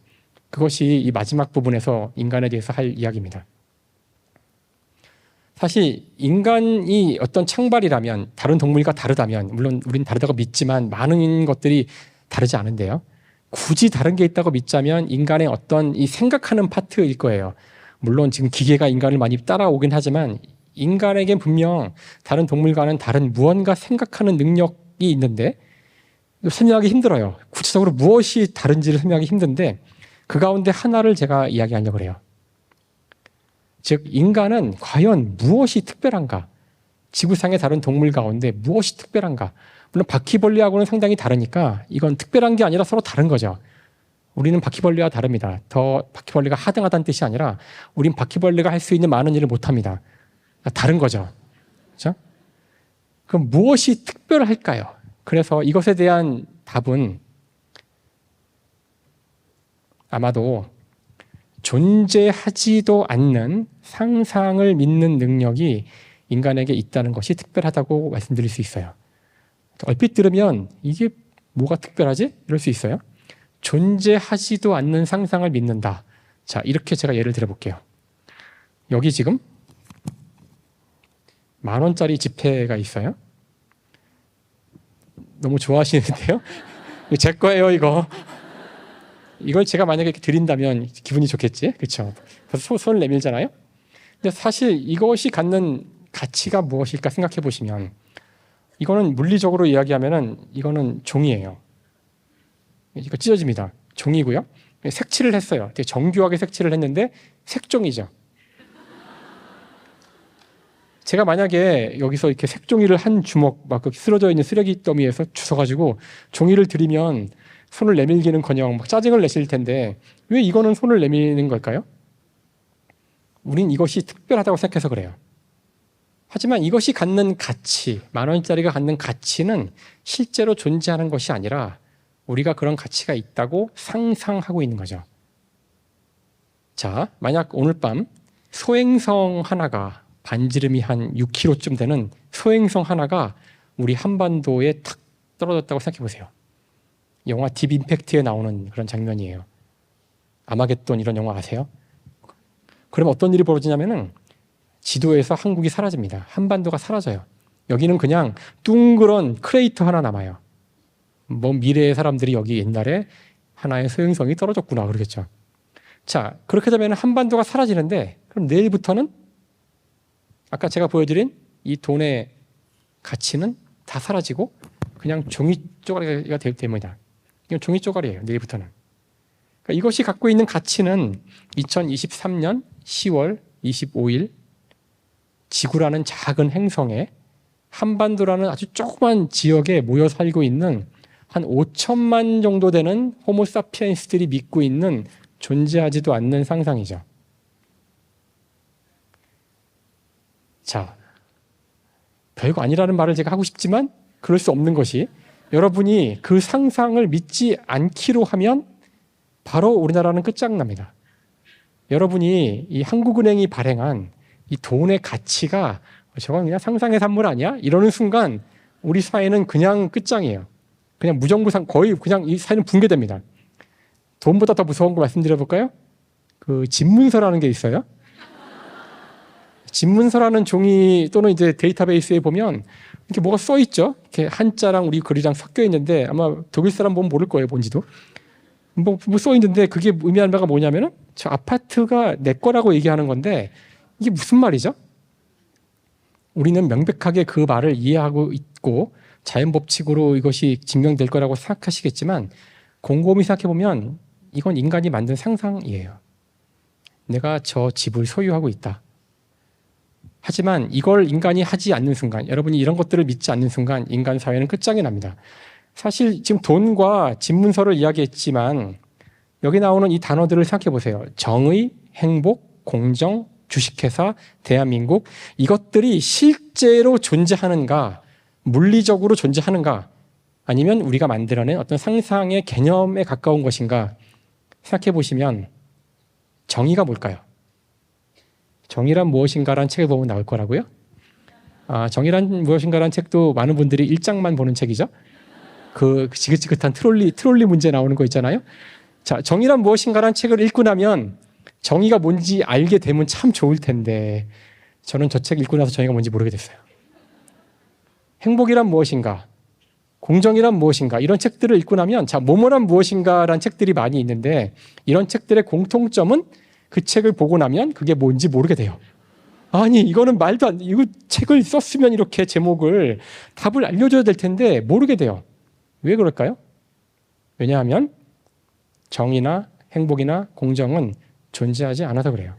그것이 이 마지막 부분에서 인간에 대해서 할 이야기입니다. 사실 인간이 어떤 창발이라면, 다른 동물과 다르다면, 물론 우린 다르다고 믿지만 많은 것들이 다르지 않은데요. 굳이 다른 게 있다고 믿자면 인간의 어떤 이 생각하는 파트일 거예요. 물론 지금 기계가 인간을 많이 따라오긴 하지만 인간에겐 분명 다른 동물과는 다른 무언가 생각하는 능력이 있는데 설명하기 힘들어요. 구체적으로 무엇이 다른지를 설명하기 힘든데 그 가운데 하나를 제가 이야기하려고 해요. 즉 인간은 과연 무엇이 특별한가? 지구상의 다른 동물 가운데 무엇이 특별한가? 물론 바퀴벌레하고는 상당히 다르니까 이건 특별한 게 아니라 서로 다른 거죠. 우리는 바퀴벌레와 다릅니다. 더 바퀴벌레가 하등하다는 뜻이 아니라 우린 바퀴벌레가 할 수 있는 많은 일을 못합니다. 다른 거죠. 그렇죠? 그럼 무엇이 특별할까요? 그래서 이것에 대한 답은 아마도 존재하지도 않는 상상을 믿는 능력이 인간에게 있다는 것이 특별하다고 말씀드릴 수 있어요. 얼핏 들으면 이게 뭐가 특별하지? 이럴 수 있어요. 존재하지도 않는 상상을 믿는다. 자, 이렇게 제가 예를 들어볼게요. 여기 지금 10,000원짜리 지폐가 있어요. 너무 좋아하시는데요? 제 거예요, 이거. 이걸 제가 만약에 드린다면 기분이 좋겠지? 그렇죠? 그래서 손을 내밀잖아요. 근데 사실 이것이 갖는 가치가 무엇일까 생각해 보시면 이거는 물리적으로 이야기하면은 이거는 종이에요. 이거 찢어집니다. 종이고요. 색칠을 했어요. 되게 정교하게 색칠을 했는데 색종이죠. 제가 만약에 여기서 이렇게 색종이를 한 주먹 막 쓰러져 있는 쓰레기 더미에서 주워가지고 종이를 드리면 손을 내밀기는커녕 막 짜증을 내실 텐데 왜 이거는 손을 내미는 걸까요? 우린 이것이 특별하다고 생각해서 그래요. 하지만 이것이 갖는 가치, 10,000원짜리가 갖는 가치는 실제로 존재하는 것이 아니라 우리가 그런 가치가 있다고 상상하고 있는 거죠. 자, 만약 오늘 밤 소행성 하나가 반지름이 한 6km쯤 되는 소행성 하나가 우리 한반도에 탁 떨어졌다고 생각해 보세요. 영화 딥 임팩트에 나오는 그런 장면이에요. 아마겟돈 이런 영화 아세요? 그럼 어떤 일이 벌어지냐면은 지도에서 한국이 사라집니다. 한반도가 사라져요. 여기는 그냥 둥그런 크레이터 하나 남아요. 뭐 미래의 사람들이 여기 옛날에 하나의 소행성이 떨어졌구나 그러겠죠. 자, 그렇게 되면 한반도가 사라지는데 그럼 내일부터는 아까 제가 보여드린 이 돈의 가치는 다 사라지고 그냥 종이 쪼가리가 됩니다. 이건 종이 쪼가리예요. 내일부터는. 그러니까 이것이 갖고 있는 가치는 2023년 10월 25일 지구라는 작은 행성에 한반도라는 아주 조그만 지역에 모여 살고 있는 한 5천만 정도 되는 호모사피엔스들이 믿고 있는 존재하지도 않는 상상이죠. 자, 별거 아니라는 말을 제가 하고 싶지만 그럴 수 없는 것이 여러분이 그 상상을 믿지 않기로 하면 바로 우리나라는 끝장납니다. 여러분이 이 한국은행이 발행한 이 돈의 가치가 저건 그냥 상상의 산물 아니야? 이러는 순간 우리 사회는 그냥 끝장이에요. 그냥 무정부상 거의 그냥 이 사회는 붕괴됩니다. 돈보다 더 무서운 거 말씀드려볼까요? 그 집문서라는 게 있어요. 집문서라는 종이 또는 이제 데이터베이스에 보면 이렇게 뭐가 써 있죠. 이렇게 한자랑 우리 글이랑 섞여 있는데 아마 독일 사람 보면 모를 거예요, 뭔지도. 뭐 써 있는데 그게 의미하는 바가 뭐냐면은 저 아파트가 내 거라고 얘기하는 건데 이게 무슨 말이죠? 우리는 명백하게 그 말을 이해하고 있고 자연 법칙으로 이것이 증명될 거라고 생각하시겠지만 곰곰이 생각해 보면 이건 인간이 만든 상상이에요. 내가 저 집을 소유하고 있다. 하지만 이걸 인간이 하지 않는 순간, 여러분이 이런 것들을 믿지 않는 순간 인간 사회는 끝장이 납니다. 사실 지금 돈과 집 문서를 이야기했지만 여기 나오는 이 단어들을 생각해 보세요. 정의, 행복, 공정, 주식회사, 대한민국, 이것들이 실제로 존재하는가, 물리적으로 존재하는가, 아니면 우리가 만들어낸 어떤 상상의 개념에 가까운 것인가 생각해 보시면 정의가 뭘까요? 정의란 무엇인가라는 책을 보면 나올 거라고요? 정의란 무엇인가라는 책도 많은 분들이 1장만 보는 책이죠. 그 지긋지긋한 트롤리 문제 나오는 거 있잖아요. 자, 정의란 무엇인가라는 책을 읽고 나면 정의가 뭔지 알게 되면 참 좋을 텐데 저는 저 책 읽고 나서 정의가 뭔지 모르게 됐어요. 행복이란 무엇인가, 공정이란 무엇인가, 이런 책들을 읽고 나면 자, 뭐뭐란 무엇인가라는 책들이 많이 있는데 이런 책들의 공통점은 그 책을 보고 나면 그게 뭔지 모르게 돼요. 아니 이거는 말도 안 돼. 이거 책을 썼으면 이렇게 제목을 답을 알려줘야 될 텐데 모르게 돼요. 왜 그럴까요? 왜냐하면 정의나 행복이나 공정은 존재하지 않아서 그래요.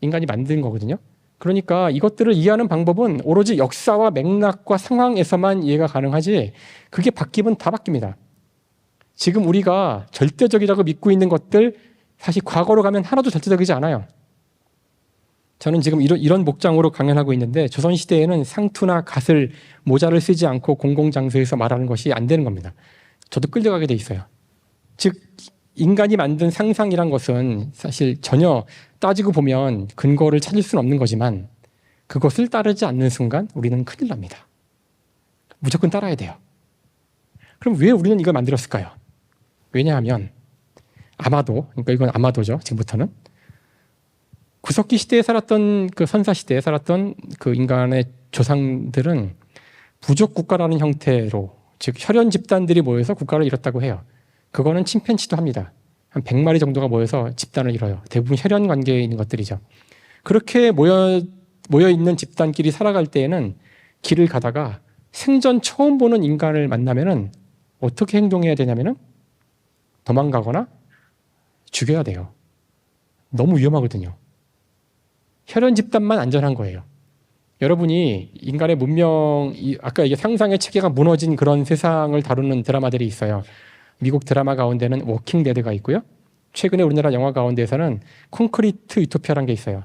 인간이 만든 거거든요. 그러니까 이것들을 이해하는 방법은 오로지 역사와 맥락과 상황에서만 이해가 가능하지 그게 바뀌면 다 바뀝니다. 지금 우리가 절대적이라고 믿고 있는 것들 사실 과거로 가면 하나도 절대적이지 않아요. 저는 지금 이런 목장으로 강연하고 있는데 조선시대에는 상투나 갓을 모자를 쓰지 않고 공공장소에서 말하는 것이 안 되는 겁니다. 저도 끌려가게 돼 있어요. 즉 인간이 만든 상상이란 것은 사실 전혀 따지고 보면 근거를 찾을 수는 없는 거지만 그것을 따르지 않는 순간 우리는 큰일 납니다. 무조건 따라야 돼요. 그럼 왜 우리는 이걸 만들었을까요? 왜냐하면 아마도, 그러니까 이건 아마도죠. 지금부터는 구석기 시대에 살았던 그 선사 시대에 살았던 그 인간의 조상들은 부족 국가라는 형태로 즉 혈연 집단들이 모여서 국가를 이뤘다고 해요. 그거는 침팬지도 합니다. 한 100마리 정도가 모여서 집단을 이뤄요. 대부분 혈연 관계에 있는 것들이죠. 그렇게 모여 있는 집단끼리 살아갈 때에는 길을 가다가 생전 처음 보는 인간을 만나면은 어떻게 행동해야 되냐면은 도망가거나 죽여야 돼요. 너무 위험하거든요. 혈연 집단만 안전한 거예요. 여러분이 인간의 문명, 아까 이게 상상의 체계가 무너진 그런 세상을 다루는 드라마들이 있어요. 미국 드라마 가운데는 워킹 데드가 있고요. 최근에 우리나라 영화 가운데에서는 콘크리트 유토피아라는 게 있어요.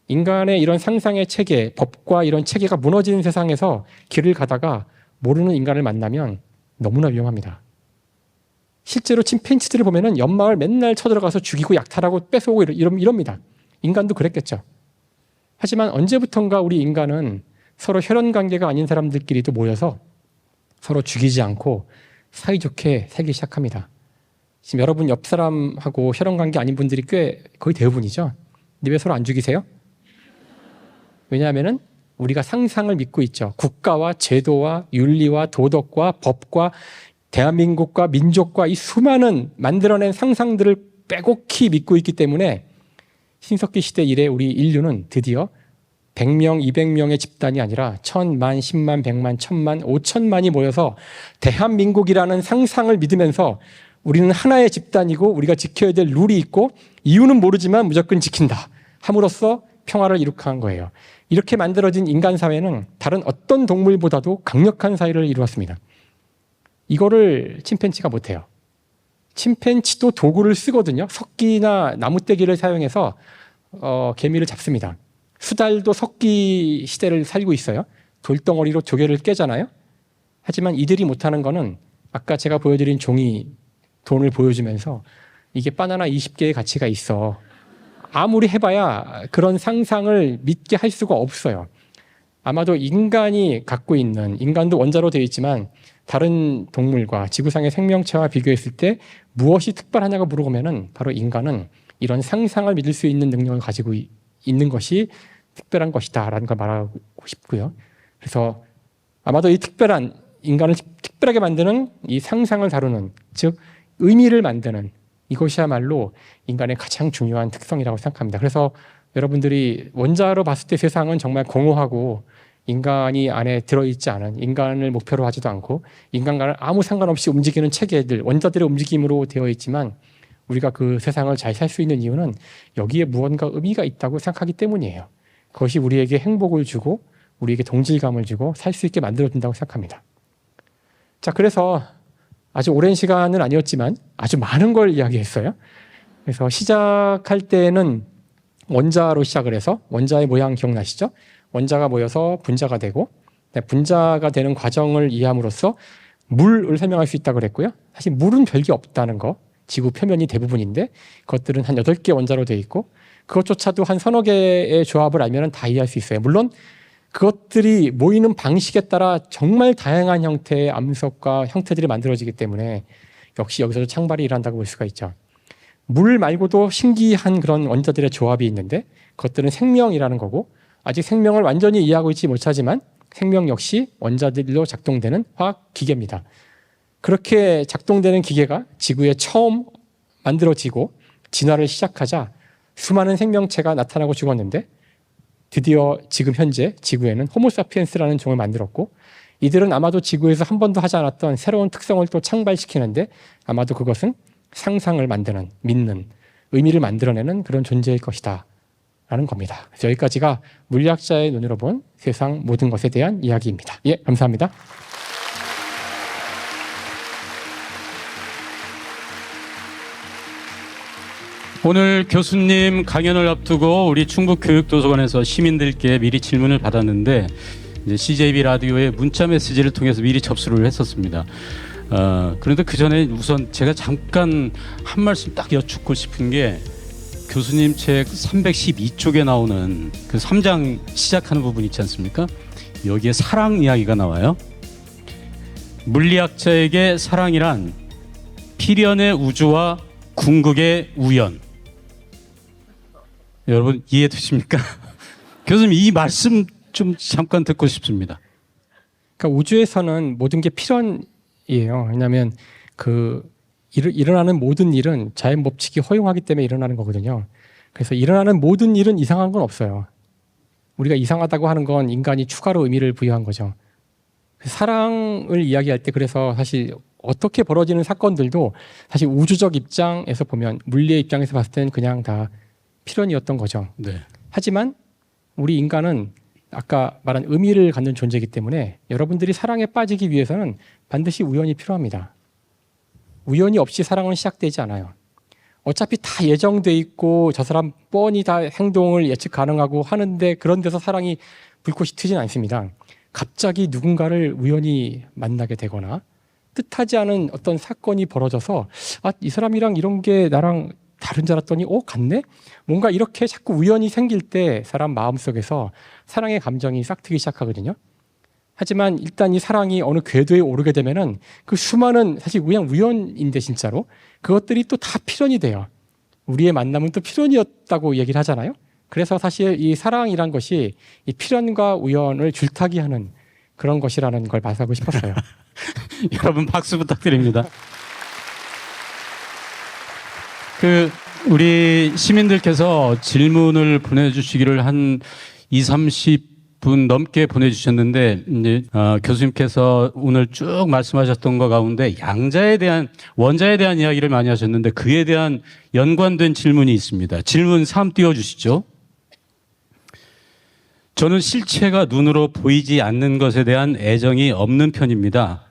인간의 이런 상상의 체계, 법과 이런 체계가 무너지는 세상에서 길을 가다가 모르는 인간을 만나면 너무나 위험합니다. 실제로 침팬지들을 보면은 연마을 맨날 쳐들어가서 죽이고 약탈하고 뺏어오고 이럽니다. 인간도 그랬겠죠. 하지만 언제부턴가 우리 인간은 서로 혈연 관계가 아닌 사람들끼리도 모여서 서로 죽이지 않고 사이좋게 살기 시작합니다. 지금 여러분 옆 사람하고 혈연 관계 아닌 분들이 거의 대부분이죠. 근데 왜 서로 안 죽이세요? 왜냐하면은 우리가 상상을 믿고 있죠. 국가와 제도와 윤리와 도덕과 법과 대한민국과 민족과 이 수많은 만들어낸 상상들을 빼곡히 믿고 있기 때문에 신석기 시대 이래 우리 인류는 드디어 100명, 200명의 집단이 아니라 1000만, 10만, 100만, 1000만, 5000만이 모여서 대한민국이라는 상상을 믿으면서 우리는 하나의 집단이고 우리가 지켜야 될 룰이 있고 이유는 모르지만 무조건 지킨다 함으로써 평화를 이룩한 거예요. 이렇게 만들어진 인간 사회는 다른 어떤 동물보다도 강력한 사회를 이루었습니다. 이거를 침팬지가 못해요. 침팬지도 도구를 쓰거든요. 석기나 나무떼기를 사용해서 개미를 잡습니다. 수달도 석기 시대를 살고 있어요. 돌덩어리로 조개를 깨잖아요. 하지만 이들이 못하는 거는 아까 제가 보여드린 종이 돈을 보여주면서 이게 바나나 20개의 가치가 있어. 아무리 해봐야 그런 상상을 믿게 할 수가 없어요. 아마도 인간이 갖고 있는, 인간도 원자로 되어 있지만 다른 동물과 지구상의 생명체와 비교했을 때 무엇이 특별하냐고 물어보면은 바로 인간은 이런 상상을 믿을 수 있는 능력을 가지고 있는 것이 특별한 것이다라는 걸 말하고 싶고요. 그래서 아마도 이 특별한 인간을 특별하게 만드는 이 상상을 다루는, 즉 의미를 만드는 이것이야말로 인간의 가장 중요한 특성이라고 생각합니다. 그래서 여러분들이 원자로 봤을 때 세상은 정말 공허하고 인간이 안에 들어있지 않은, 인간을 목표로 하지도 않고 인간과는 아무 상관없이 움직이는 체계들, 원자들의 움직임으로 되어 있지만 우리가 그 세상을 잘 살 수 있는 이유는 여기에 무언가 의미가 있다고 생각하기 때문이에요. 그것이 우리에게 행복을 주고 우리에게 동질감을 주고 살 수 있게 만들어준다고 생각합니다. 자, 그래서 아주 오랜 시간은 아니었지만 아주 많은 걸 이야기했어요. 그래서 시작할 때는 원자로 시작을 해서, 원자의 모양 기억나시죠? 원자가 모여서 분자가 되고, 분자가 되는 과정을 이해함으로써 물을 설명할 수 있다고 그랬고요. 사실 물은 별게 없다는 거, 지구 표면이 대부분인데 그것들은 한 8개 원자로 되어 있고 그것조차도 한 서너 개의 조합을 알면 다 이해할 수 있어요. 물론 그것들이 모이는 방식에 따라 정말 다양한 형태의 암석과 형태들이 만들어지기 때문에 역시 여기서도 창발이 일한다고 볼 수가 있죠. 물 말고도 신기한 그런 원자들의 조합이 있는데 그것들은 생명이라는 거고, 아직 생명을 완전히 이해하고 있지 못하지만 생명 역시 원자들로 작동되는 화학 기계입니다. 그렇게 작동되는 기계가 지구에 처음 만들어지고 진화를 시작하자 수많은 생명체가 나타나고 죽었는데 드디어 지금 현재 지구에는 호모사피엔스라는 종을 만들었고, 이들은 아마도 지구에서 한 번도 하지 않았던 새로운 특성을 또 창발시키는데 아마도 그것은 상상을 만드는, 믿는, 의미를 만들어내는 그런 존재일 것이다 라는 겁니다. 그래서 여기까지가 물리학자의 눈으로 본 세상 모든 것에 대한 이야기입니다. 예, 감사합니다. 오늘 교수님 강연을 앞두고 우리 충북교육도서관에서 시민들께 미리 질문을 받았는데 이제 CJB 라디오의 문자 메시지를 통해서 미리 접수를 했었습니다. 그런데 그 전에 우선 제가 잠깐 한 말씀 딱 여쭙고 싶은 게, 교수님 책 312쪽에 나오는 그 3장 시작하는 부분 있지 않습니까? 여기에 사랑 이야기가 나와요. 물리학자에게 사랑이란 필연의 우주와 궁극의 우연. 여러분 이해되십니까? 교수님 이 말씀 좀 잠깐 듣고 싶습니다. 그러니까 우주에서는 모든 게 필연이에요. 왜냐하면 일어나는 모든 일은 자연 법칙이 허용하기 때문에 일어나는 거거든요. 그래서 일어나는 모든 일은 이상한 건 없어요. 우리가 이상하다고 하는 건 인간이 추가로 의미를 부여한 거죠. 사랑을 이야기할 때 그래서 사실 어떻게 벌어지는 사건들도 사실 우주적 입장에서 보면, 물리의 입장에서 봤을 때는 그냥 다 필연이었던 거죠. 네. 하지만 우리 인간은 아까 말한 의미를 갖는 존재이기 때문에 여러분들이 사랑에 빠지기 위해서는 반드시 우연이 필요합니다. 우연이 없이 사랑은 시작되지 않아요. 어차피 다 예정돼 있고 저 사람 뻔히 다 행동을 예측 가능하고 하는데 그런 데서 사랑이 불꽃이 튀진 않습니다. 갑자기 누군가를 우연히 만나게 되거나 뜻하지 않은 어떤 사건이 벌어져서 이 사람이랑 이런 게 나랑 다른 줄 알았더니 같네? 뭔가 이렇게 자꾸 우연이 생길 때 사람 마음속에서 사랑의 감정이 싹트기 시작하거든요. 하지만 일단 이 사랑이 어느 궤도에 오르게 되면은 그 수많은, 사실 그냥 우연인데 진짜로 그것들이 또 다 필연이 돼요. 우리의 만남은 또 필연이었다고 얘기를 하잖아요. 그래서 사실 이 사랑이란 것이 이 필연과 우연을 줄타기하는 그런 것이라는 걸 말하고 싶었어요. 여러분 박수 부탁드립니다. 우리 시민들께서 질문을 보내주시기를 한 20-30분 넘게 보내주셨는데, 이제 교수님께서 오늘 쭉 말씀하셨던 것 가운데 원자에 대한 이야기를 많이 하셨는데 그에 대한 연관된 질문이 있습니다. 질문 3 띄워주시죠. 저는 실체가 눈으로 보이지 않는 것에 대한 애정이 없는 편입니다.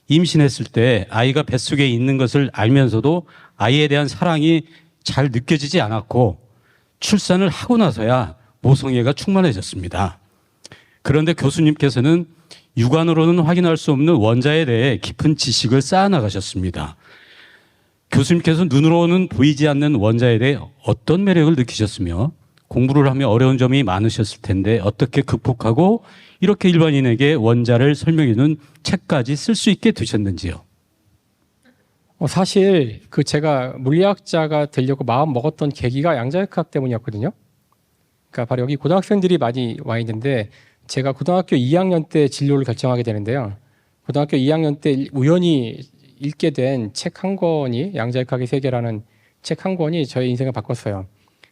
임신했을 때 아이가 뱃속에 있는 것을 알면서도 아이에 대한 사랑이 잘 느껴지지 않았고 출산을 하고 나서야 모성애가 충만해졌습니다. 그런데 교수님께서는 육안으로는 확인할 수 없는 원자에 대해 깊은 지식을 쌓아나가셨습니다. 교수님께서 눈으로는 보이지 않는 원자에 대해 어떤 매력을 느끼셨으며 공부를 하며 어려운 점이 많으셨을 텐데 어떻게 극복하고 이렇게 일반인에게 원자를 설명해주는 책까지 쓸 수 있게 되셨는지요? 사실 제가 물리학자가 되려고 마음 먹었던 계기가 양자역학 때문이었거든요. 그러니까 바로 여기 고등학생들이 많이 와 있는데 제가 고등학교 2학년 때 진로를 결정하게 되는데요. 고등학교 2학년 때 우연히 읽게 된 책 한 권이 양자역학의 세계라는 책 한 권이 저의 인생을 바꿨어요.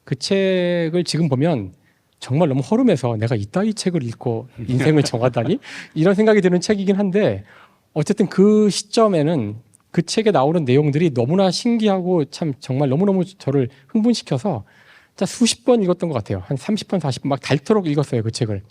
그 책을 지금 보면 정말 너무 허름해서 내가 이따위 책을 읽고 인생을 정하다니 이런 생각이 드는 책이긴 한데 어쨌든 그 시점에는 그 책에 나오는 내용들이 너무나 신기하고 참 정말 너무너무 저를 흥분시켜서 진짜 수십 번 읽었던 것 같아요. 한 30번, 40번 막 닳도록 읽었어요, 그 책을.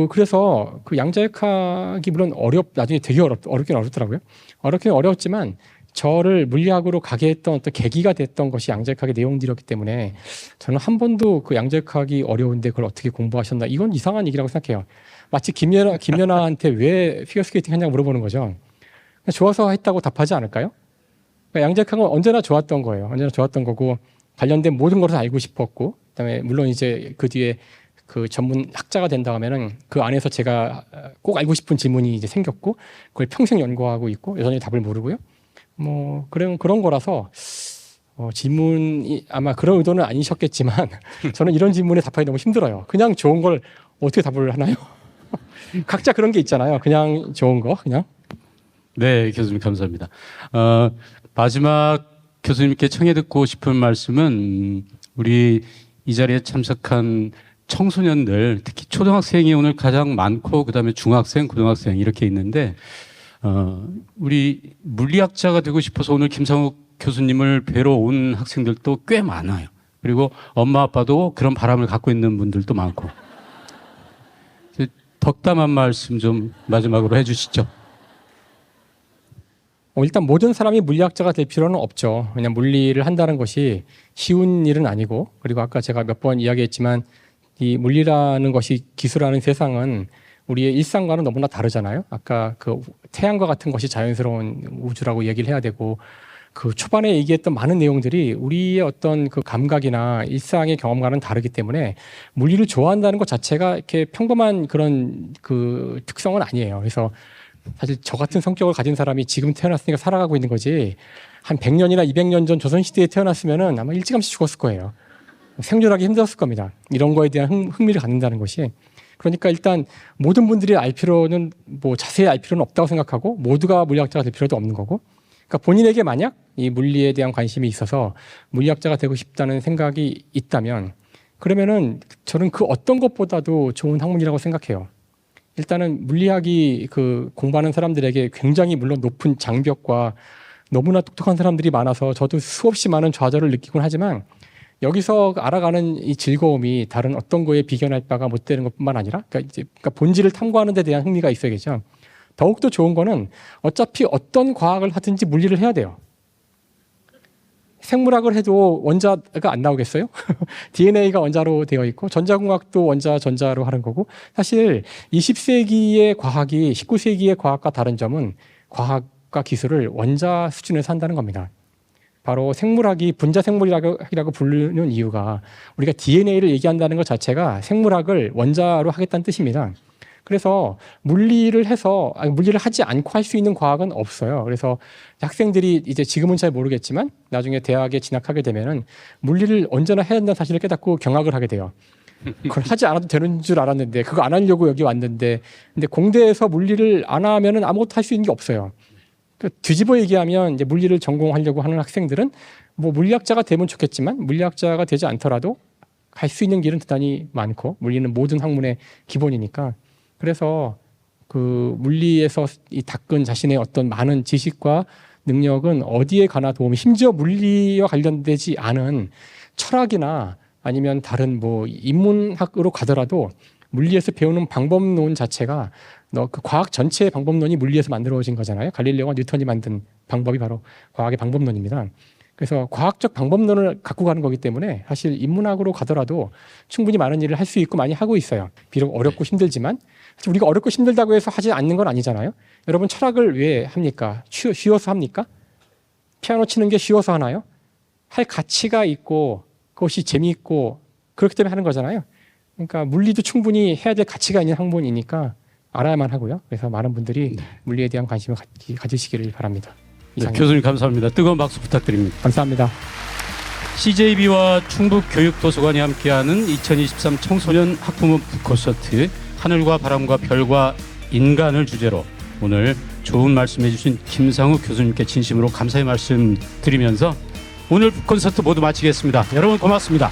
그래서 그 양자역학이 물론 나중에 되게 어렵긴 어렵더라고요. 어렵긴 어려웠지만 저를 물리학으로 가게 했던 어떤 계기가 됐던 것이 양자역학의 내용들이었기 때문에 저는 한 번도 그 양자역학이 어려운데 그걸 어떻게 공부하셨나 이건 이상한 얘기라고 생각해요. 마치 김연아한테 왜 피겨스케이팅 하냐고 물어보는 거죠. 좋아서 했다고 답하지 않을까요? 그러니까 양자역학은 언제나 좋았던 거예요. 언제나 좋았던 거고 관련된 모든 것을 알고 싶었고 그다음에 물론 이제 그 뒤에 그 전문 학자가 된 다음에는 그 안에서 제가 꼭 알고 싶은 질문이 이제 생겼고 그걸 평생 연구하고 있고 여전히 답을 모르고요. 뭐 그런 거라서 질문이 아마 그런 의도는 아니셨겠지만 저는 이런 질문에 답하기 너무 힘들어요. 그냥 좋은 걸 어떻게 답을 하나요? 각자 그런 게 있잖아요. 그냥 좋은 거 그냥. 네, 교수님 감사합니다. 마지막 교수님께 청해 듣고 싶은 말씀은 우리 이 자리에 참석한 청소년들, 특히 초등학생이 오늘 가장 많고 그다음에 중학생, 고등학생 이렇게 있는데 우리 물리학자가 되고 싶어서 오늘 김상욱 교수님을 뵈러 온 학생들도 꽤 많아요. 그리고 엄마 아빠도 그런 바람을 갖고 있는 분들도 많고 덕담한 말씀 좀 마지막으로 해주시죠. 일단 모든 사람이 물리학자가 될 필요는 없죠. 그냥 물리를 한다는 것이 쉬운 일은 아니고 그리고 아까 제가 몇 번 이야기했지만 이 물리라는 것이 기술하는 세상은 우리의 일상과는 너무나 다르잖아요. 아까 그 태양과 같은 것이 자연스러운 우주라고 얘기를 해야 되고 그 초반에 얘기했던 많은 내용들이 우리의 어떤 그 감각이나 일상의 경험과는 다르기 때문에 물리를 좋아한다는 것 자체가 이렇게 평범한 그런 그 특성은 아니에요. 그래서 사실 저 같은 성격을 가진 사람이 지금 태어났으니까 살아가고 있는 거지 한 100년이나 200년 전 조선시대에 태어났으면은 아마 일찌감치 죽었을 거예요. 생존하기 힘들었을 겁니다. 이런 거에 대한 흥미를 갖는다는 것이. 그러니까 일단 모든 분들이 알 필요는 뭐 자세히 알 필요는 없다고 생각하고 모두가 물리학자가 될 필요도 없는 거고 그러니까 본인에게 만약 이 물리에 대한 관심이 있어서 물리학자가 되고 싶다는 생각이 있다면 그러면은 저는 그 어떤 것보다도 좋은 학문이라고 생각해요. 일단은 물리학이 그 공부하는 사람들에게 굉장히 물론 높은 장벽과 너무나 똑똑한 사람들이 많아서 저도 수없이 많은 좌절을 느끼곤 하지만 여기서 알아가는 이 즐거움이 다른 어떤 거에 비견할 바가 못 되는 것뿐만 아니라 그러니까 본질을 탐구하는 데 대한 흥미가 있어야겠죠. 더욱더 좋은 거는 어차피 어떤 과학을 하든지 물리를 해야 돼요. 생물학을 해도 원자가 안 나오겠어요? DNA가 원자로 되어 있고 전자공학도 원자, 전자로 하는 거고 사실 20세기의 과학이 19세기의 과학과 다른 점은 과학과 기술을 원자 수준에서 한다는 겁니다. 바로 생물학이 분자생물학이라고 부르는 이유가 우리가 DNA를 얘기한다는 것 자체가 생물학을 원자로 하겠다는 뜻입니다. 그래서 물리를 하지 않고 할 수 있는 과학은 없어요. 그래서 학생들이 이제 지금은 잘 모르겠지만 나중에 대학에 진학하게 되면은 물리를 언제나 해야 한다는 사실을 깨닫고 경악을 하게 돼요. 그걸 하지 않아도 되는 줄 알았는데 그거 안 하려고 여기 왔는데 근데 공대에서 물리를 안 하면은 아무것도 할 수 있는 게 없어요. 뒤집어 얘기하면 이제 물리를 전공하려고 하는 학생들은 뭐 물리학자가 되면 좋겠지만 물리학자가 되지 않더라도 갈 수 있는 길은 대단히 많고 물리는 모든 학문의 기본이니까 그래서 그 물리에서 이 닦은 자신의 어떤 많은 지식과 능력은 어디에 가나 도움이 심지어 물리와 관련되지 않은 철학이나 아니면 다른 뭐 인문학으로 가더라도 물리에서 배우는 방법론 자체가 그 과학 전체의 방법론이 물리에서 만들어진 거잖아요. 갈릴레오와 뉴턴이 만든 방법이 바로 과학의 방법론입니다. 그래서 과학적 방법론을 갖고 가는 거기 때문에 사실 인문학으로 가더라도 충분히 많은 일을 할 수 있고 많이 하고 있어요. 비록 어렵고 힘들지만 사실 우리가 어렵고 힘들다고 해서 하지 않는 건 아니잖아요. 여러분 철학을 왜 합니까? 쉬워서 합니까? 피아노 치는 게 쉬워서 하나요? 할 가치가 있고 그것이 재미있고 그렇기 때문에 하는 거잖아요. 그러니까 물리도 충분히 해야 될 가치가 있는 학문이니까 알아야만 하고요. 그래서 많은 분들이 물리에 대한 관심을 가지시기를 바랍니다. 네, 교수님 감사합니다. 뜨거운 박수 부탁드립니다. 감사합니다. CJB와 충북교육도서관이 함께하는 2023 청소년 학부모 콘서트 하늘과 바람과 별과 인간을 주제로 오늘 좋은 말씀해 주신 김상욱 교수님께 진심으로 감사의 말씀 드리면서 오늘 콘서트 모두 마치겠습니다. 여러분 고맙습니다.